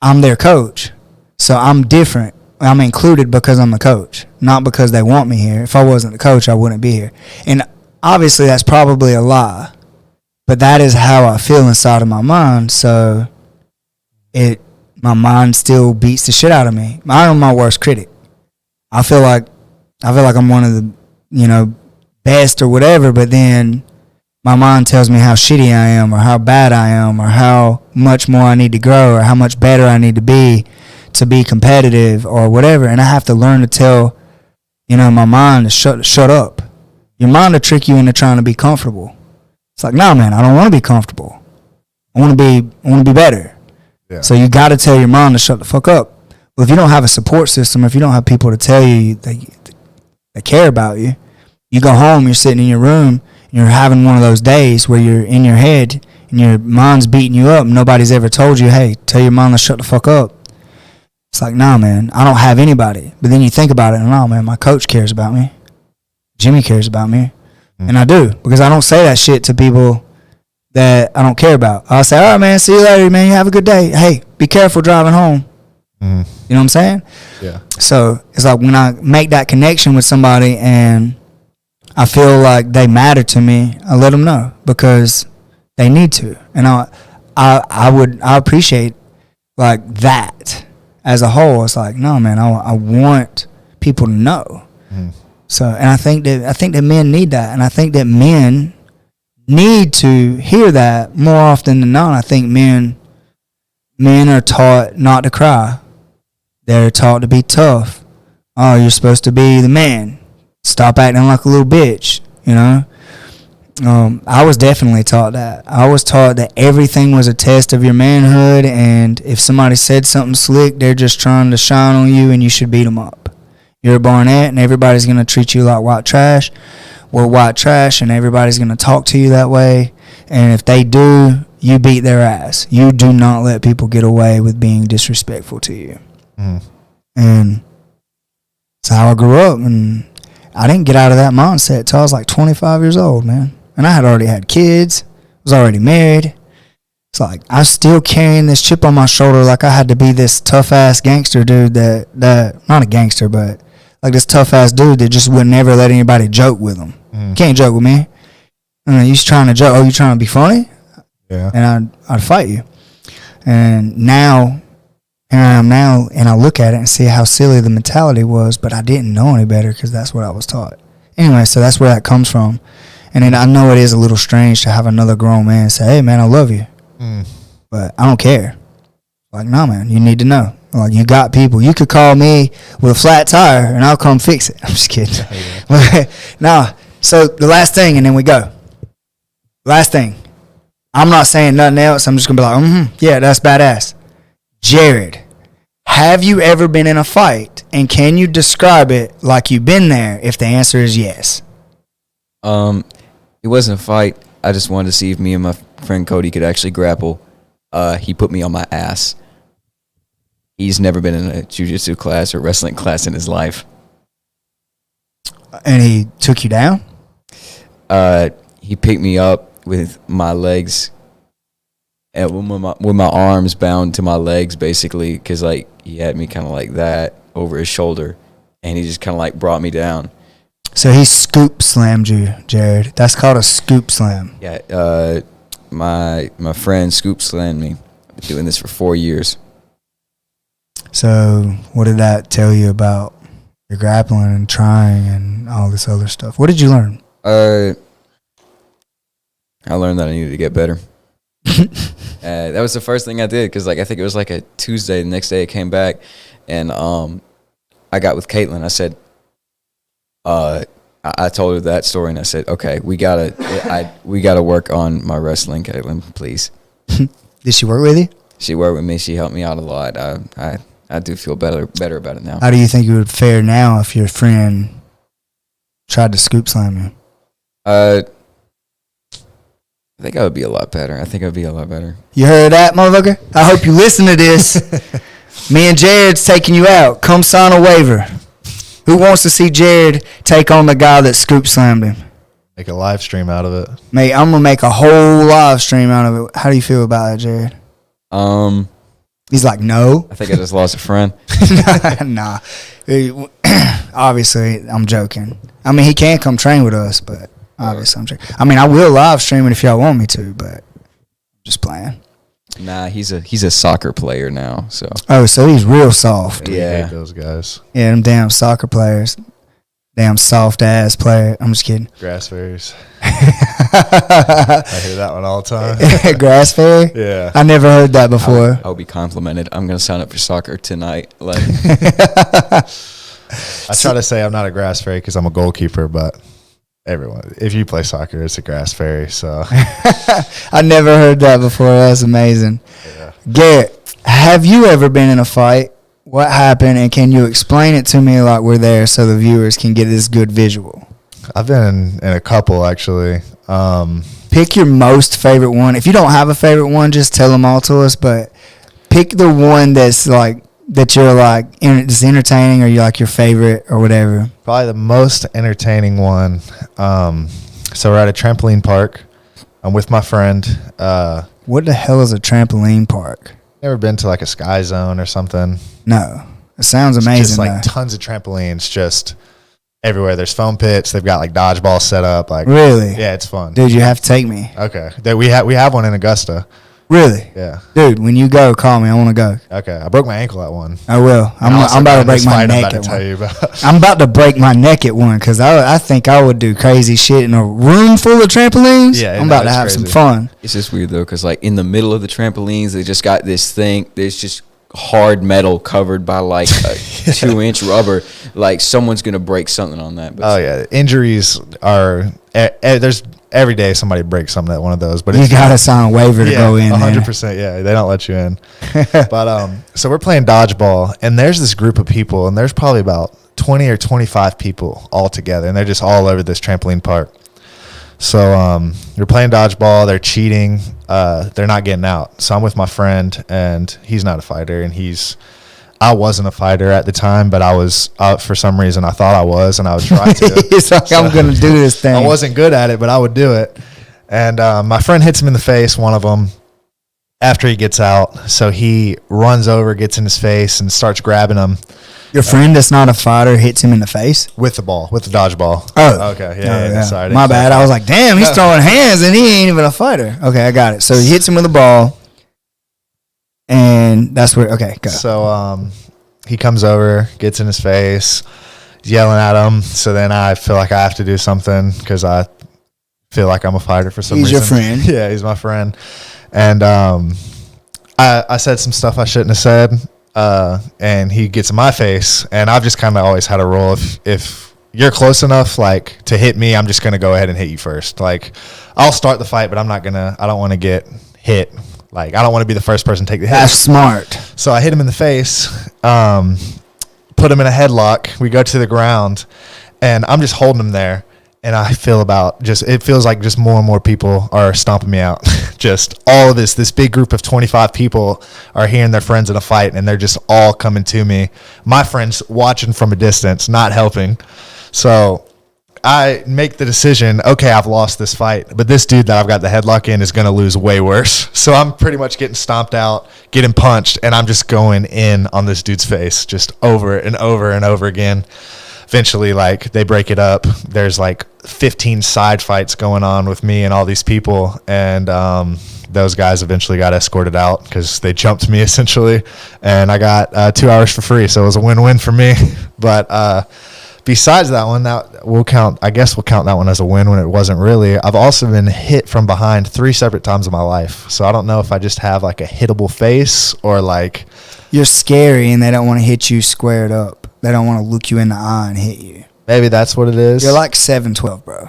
I'm their coach. So I'm different. I'm included because I'm the coach, not because they want me here. If I wasn't the coach, I wouldn't be here. And obviously that's probably a lie, but that is how I feel inside of my mind. So my mind still beats the shit out of me. I am my worst critic. I feel like I'm one of the, best or whatever, but then my mind tells me how shitty I am, or how bad I am, or how much more I need to grow, or how much better I need to be competitive or whatever. And I have to learn to tell, my mind to shut up. Your mind will trick you into trying to be comfortable. It's like, nah, man, I don't want to be comfortable. I want to be better. Yeah. So you got to tell your mind to shut the fuck up. Well, if you don't have a support system, if you don't have people to tell you that care about you, you go home, you're sitting in your room, you're having one of those days where you're in your head and your mind's beating you up. Nobody's ever told you, hey, tell your mind to shut the fuck up. It's like, nah, man, I don't have anybody. But then you think about it, and nah, man, my coach cares about me. Jimmy cares about me. Mm-hmm. And I do, because I don't say that shit to people that I don't care about. I'll say, all right, man, see you later, man, you have a good day. Hey, be careful driving home. Mm-hmm. You know what I'm saying? Yeah. So it's like when I make that connection with somebody and I feel like they matter to me, I let them know because they need to. And I appreciate like that as a whole. It's like, no, man, I want people to know. Mm. So, and I think that men need that, and I think that men need to hear that more often than not. I think men are taught not to cry. They're taught to be tough. Oh, you're supposed to be the man. Stop acting like a little bitch, I was definitely taught that. I was taught that everything was a test of your manhood, and if somebody said something slick, they're just trying to shine on you, and you should beat them up. You're a Barnett, and everybody's going to treat you like white trash. We're white trash, and everybody's going to talk to you that way, and if they do, you beat their ass. You do not let people get away with being disrespectful to you. Mm. And That's how I grew up, and I didn't get out of that mindset till I was like 25 years old, man. And I had already had kids, was already married. It's like I was still carrying this chip on my shoulder, like I had to be this tough ass gangster dude that not a gangster, but like this tough ass dude that just would never let anybody joke with him. Can't joke with me. And you trying to joke? Oh, you trying to be funny? Yeah. And I'd fight you. And now, here I am now, and I look at it and see how silly the mentality was, but I didn't know any better because that's what I was taught. Anyway, so that's where that comes from. And then I know it is a little strange to have another grown man say, hey, man, I love you. But I don't care. Like, no, man, you need to know. Like, you got people. You could call me with a flat tire, and I'll come fix it. I'm just kidding. Nah, so the last thing, and then we go. Last thing. I'm not saying nothing else. I'm just going to be like, yeah, that's badass. Jered, have you ever been in a fight, and can you describe it like you've been there if the answer is yes? It wasn't a fight. I just wanted to see if me and my friend Cody could actually grapple. He put me on my ass. He's never been in a jiu-jitsu class or wrestling class in his life. And he took you down? He picked me up with my legs and with my arms bound to my legs, basically, because like he had me kind of like that over his shoulder, and he just kind of like brought me down. So he scoop slammed you, Jered. That's called a scoop slam. Yeah, my friend scoop slammed me. I've been doing this for 4 years. So what did that tell you about your grappling and trying and all this other stuff? What did you learn? I learned that I needed to get better. That was the first thing I did, because like I think it was like a Tuesday. The next day I came back, and I got with Caitlin. I said, I told her that story, and I said, okay, we gotta work on my wrestling, Caitlin, please. Did she work with you? She worked with me. She helped me out a lot. I do feel better about it now. How do you think it would fare now if your friend tried to scoop slam you? I think I would be a lot better. You heard that, motherfucker? I hope you listen to this. Me and Jered's taking you out. Come sign a waiver. Who wants to see Jered take on the guy that scoop slammed him? Make a live stream out of it. Mate, I'm going to make a whole live stream out of it. How do you feel about that, Jered? He's like, no. I think I just lost a friend. Nah. Obviously, I'm joking. I mean, he can come train with us, but obviously I'm joking. I mean, I will live stream it if y'all want me to, but just playing. Nah, he's a soccer player now. So. Oh, so he's real soft. Yeah, I hate those guys. Yeah, them damn soccer players. Damn soft ass player. I'm just kidding. Grass fairies. I hear that one all the time. Grass fairy? Yeah. I never heard that before. I'll be complimented. I'm gonna sign up for soccer tonight. Like, I try to say I'm not a grass fairy because I'm a goalkeeper, but everyone, if you play soccer, it's a grass fairy. So I never heard that before. That's amazing. Yeah. Garrett, have you ever been in a fight? What happened, and can you explain it to me like we're there so the viewers can get this good visual? I've been in a couple, actually. Pick your most favorite one. If you don't have a favorite one, just tell them all to us, but pick the one that's like that you're like it's entertaining, or you like your favorite or whatever. Probably the most entertaining one. So we're at a trampoline park. I'm with my friend. What the hell is a trampoline park? Never been to like a Sky Zone or something? No. It sounds amazing. Just like tons of trampolines just everywhere. There's foam pits. They've got like dodgeball set up. Like, really? Yeah, it's fun. Dude, you have to take me. Okay. We have one in Augusta. Really? Yeah. Dude, when you go, call me. I want to go. Okay. I broke my ankle at one. I will. I'm about to break my neck at one. I'm about to break my neck at one because I think I would do crazy shit in a room full of trampolines. Yeah, I'm about to have some fun. It's just weird, though, because, like, in the middle of the trampolines, they just got this thing. There's just hard metal covered by, like, a 2-inch rubber. Like, someone's going to break something on that. But yeah. Injuries are there's every day somebody breaks something at one of those. But you got to sign a waiver to go in 100%. Yeah, they don't let you in. But so we're playing dodgeball, and there's this group of people, and there's probably about 20 or 25 people all together, and they're just all over this trampoline park. So we're playing dodgeball. They're cheating. They're not getting out. So I'm with my friend, and he's not a fighter, and I wasn't a fighter at the time, but I was, for some reason, I thought I was, and I would try to. It's like, I'm going to do this thing. I wasn't good at it, but I would do it. And my friend hits him in the face, one of them, after he gets out. So he runs over, gets in his face, and starts grabbing him. Your friend that's not a fighter hits him in the face? With the ball, with the dodgeball. Oh. Okay. Yeah. Sorry. My bad. I was like, damn, he's throwing hands, and he ain't even a fighter. Okay, I got it. So he hits him with the ball. And that's where, okay, go. So he comes over, gets in his face, yelling at him. So then I feel like I have to do something because I feel like I'm a fighter for some reason. He's your friend. Yeah, he's my friend. And I said some stuff I shouldn't have said, and he gets in my face. And I've just kind of always had a rule. If you're close enough, like, to hit me, I'm just going to go ahead and hit you first. Like, I'll start the fight, but I don't want to get hit. Like, I don't want to be the first person to take the hit. That's smart. So I hit him in the face, put him in a headlock. We go to the ground, and I'm just holding him there. And I feel it feels like just more and more people are stomping me out. Just all of this big group of 25 people are hearing their friends in a fight, and they're just all coming to me. My friends watching from a distance, not helping. So I make the decision, okay, I've lost this fight, but this dude that I've got the headlock in is going to lose way worse. So I'm pretty much getting stomped out, getting punched, and I'm just going in on this dude's face just over and over and over again. Eventually, like, they break it up. There's like 15 side fights going on with me and all these people, and those guys eventually got escorted out because they jumped me essentially, and I got 2 hours for free, so it was a win-win for me. But besides that one, we'll count that one as a win when it wasn't really. I've also been hit from behind 3 separate times in my life, so I don't know if I just have like a hittable face or like you're scary and they don't want to hit you squared up. They don't want to look you in the eye and hit you. Maybe that's what it is. You're like 7'12", bro.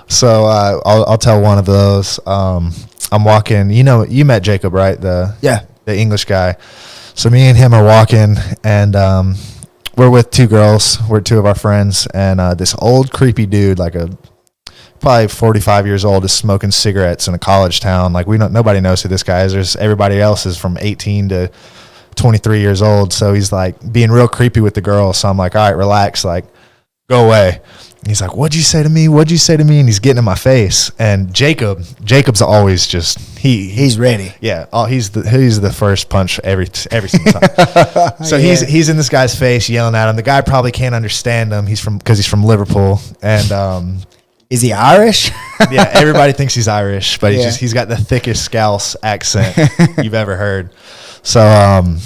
So I'll tell one of those. I'm walking. You met Jacob, right? The English guy. So me and him are walking, and we're with 2 girls. We're 2 of our friends, and this old creepy dude, like probably 45 years old, is smoking cigarettes in a college town. Like, nobody knows who this guy is. Everybody else is from 18 to 23 years old. So he's like being real creepy with the girl. So I'm like, all right, relax, like, go away. And he's like, what'd you say to me? And he's getting in my face. And Jacob's always just he's ready. Yeah. Oh, he's the first punch every single time. So he's in this guy's face yelling at him. The guy probably can't understand him. Because he's from Liverpool. And is he Irish? Yeah, everybody thinks he's Irish, but he's got the thickest Scouse accent you've ever heard. So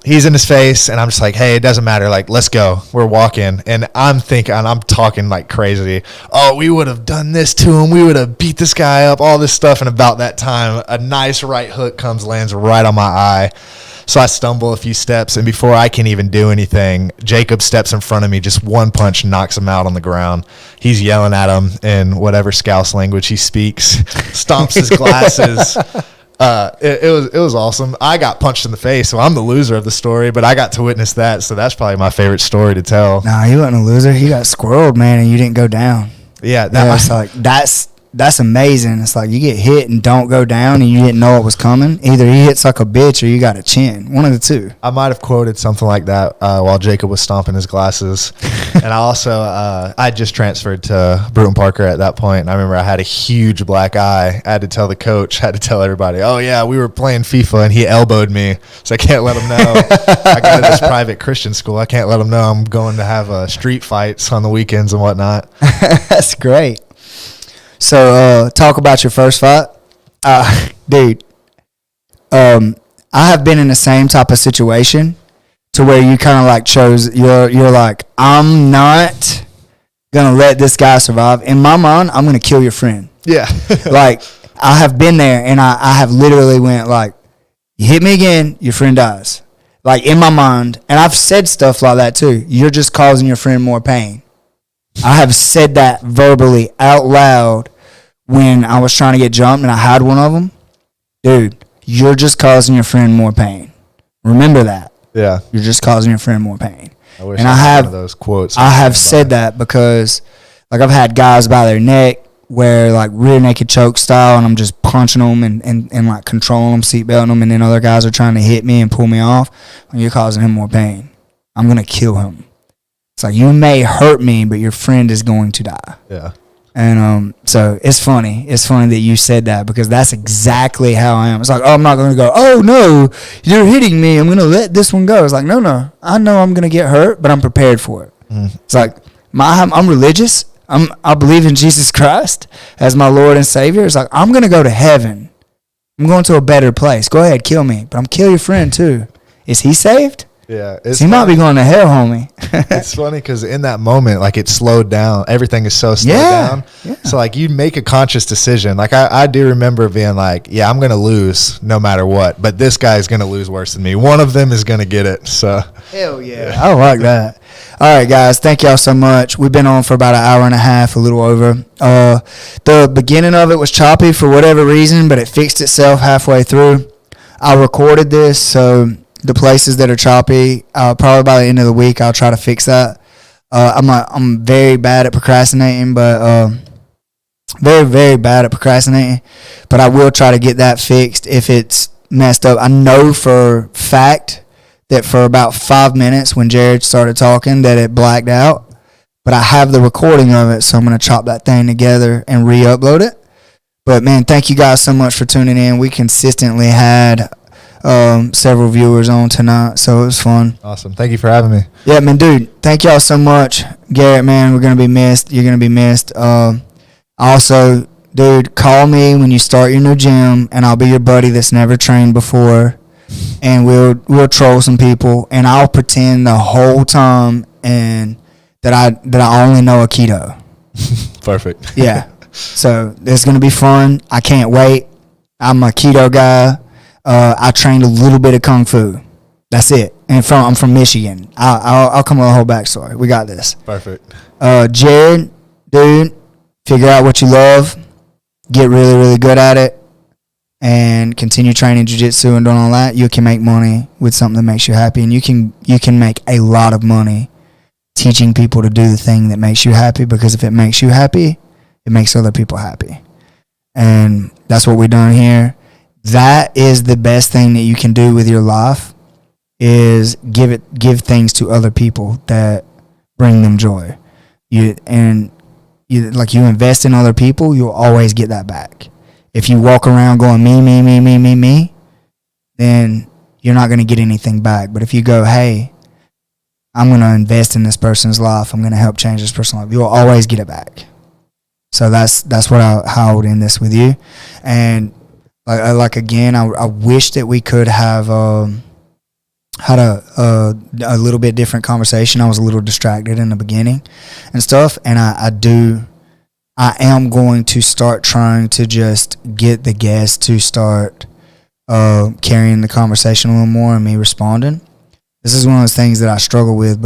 he's in his face, and I'm just like, hey, it doesn't matter. Like, let's go. We're walking, and I'm talking like crazy. Oh, we would have done this to him. We would have beat this guy up, all this stuff. And about that time, a nice right hook lands right on my eye. So I stumble a few steps, and before I can even do anything, Jacob steps in front of me, just one punch knocks him out on the ground. He's yelling at him in whatever Scouse language he speaks, stomps his glasses. It was awesome. I got punched in the face, so I'm the loser of the story, but I got to witness that, so that's probably my favorite story to tell. Nah, you wasn't a loser. He got squirreled, man, and you didn't go down. Yeah, that's amazing. It's like you get hit and don't go down, and you didn't know it was coming. Either he hits like a bitch or you got a chin. One of the two. I might have quoted something like that while Jacob was stomping his glasses. And I also, I just transferred to Bruton Parker at that point, and I remember I had a huge black eye. I had to tell the coach, had to tell everybody, oh, yeah, we were playing FIFA, and he elbowed me, so I can't let him know. I go to this private Christian school. I can't let him know I'm going to have street fights on the weekends and whatnot. That's great. So, talk about your first fight. Dude, I have been in the same type of situation to where you kind of like you're like, I'm not going to let this guy survive. In my mind, I'm going to kill your friend. Yeah. Like, I have been there, and I have literally went like, you hit me again, your friend dies. Like, in my mind, and I've said stuff like that too. You're just causing your friend more pain. I have said that verbally out loud when I was trying to get jumped and I had one of them. Dude, you're just causing your friend more pain. Remember that. Yeah. You're just causing your friend more pain. I wish I had one of those quotes. I have said that because, like, I've had guys by their neck where like rear naked choke style, and I'm just punching them and like controlling them, seatbelting them, and then other guys are trying to hit me and pull me off, when you're causing him more pain. I'm going to kill him. It's like, you may hurt me, but your friend is going to die. Yeah. And so it's funny. It's funny that you said that, because that's exactly how I am. It's like, oh, I'm not going to go, oh, no, you're hitting me, I'm going to let this one go. It's like, no. I know I'm going to get hurt, but I'm prepared for it. It's like, I'm religious. I believe in Jesus Christ as my Lord and Savior. It's like, I'm going to go to heaven. I'm going to a better place. Go ahead, kill me. But I'm kill your friend too. Is he saved? Yeah. He might be going to hell, homie. It's funny because in that moment, like, it slowed down. Everything is so slowed down. Yeah. So like, you make a conscious decision. Like I do remember being like, yeah, I'm going to lose no matter what, but this guy's going to lose worse than me. One of them is going to get it. So hell yeah. I like that. All right, guys, thank y'all so much. We've been on for about an hour and a half, a little over. The beginning of it was choppy for whatever reason, but it fixed itself halfway through. I recorded this, so the places that are choppy, probably by the end of the week, I'll try to fix that. I'm very bad at procrastinating, but very, very bad at procrastinating. But I will try to get that fixed if it's messed up. I know for fact that for about 5 minutes when Jered started talking that it blacked out. But I have the recording of it, so I'm going to chop that thing together and re-upload it. But, man, thank you guys so much for tuning in. We consistently had several viewers on tonight, so it was fun. Awesome. Thank you for having me. Yeah, man, dude, thank y'all so much. Garrett, man, we're going to be missed. You're going to be missed. Also, dude, call me when you start your new gym, and I'll be your buddy that's never trained before. And we'll troll some people, and I'll pretend the whole time and that I only know Aikido. Perfect. Yeah. So it's gonna be fun. I can't wait. I'm a Aikido guy. I trained a little bit of Kung Fu. That's it. And I'm from Michigan. I'll come with a whole backstory. We got this. Perfect. Jered, dude, figure out what you love. Get really, really good at it. And continue training jiu-jitsu and doing all that. You can make money with something that makes you happy, and you can make a lot of money teaching people to do the thing that makes you happy, because if it makes you happy, it makes other people happy. And that's what we're doing here. That is the best thing that you can do with your life, is give things to other people that bring them joy. You invest in other people, you'll always get that back. If you walk around going me, then you're not going to get anything back. But if you go, hey, I'm going to invest in this person's life, I'm going to help change this person's life, you'll always get it back. So that's how I would end this with you. And again, I wish that we could have had a little bit different conversation. I was a little distracted in the beginning and stuff, and I am going to start trying to just get the guests to start carrying the conversation a little more and me responding. This is one of those things that I struggle with,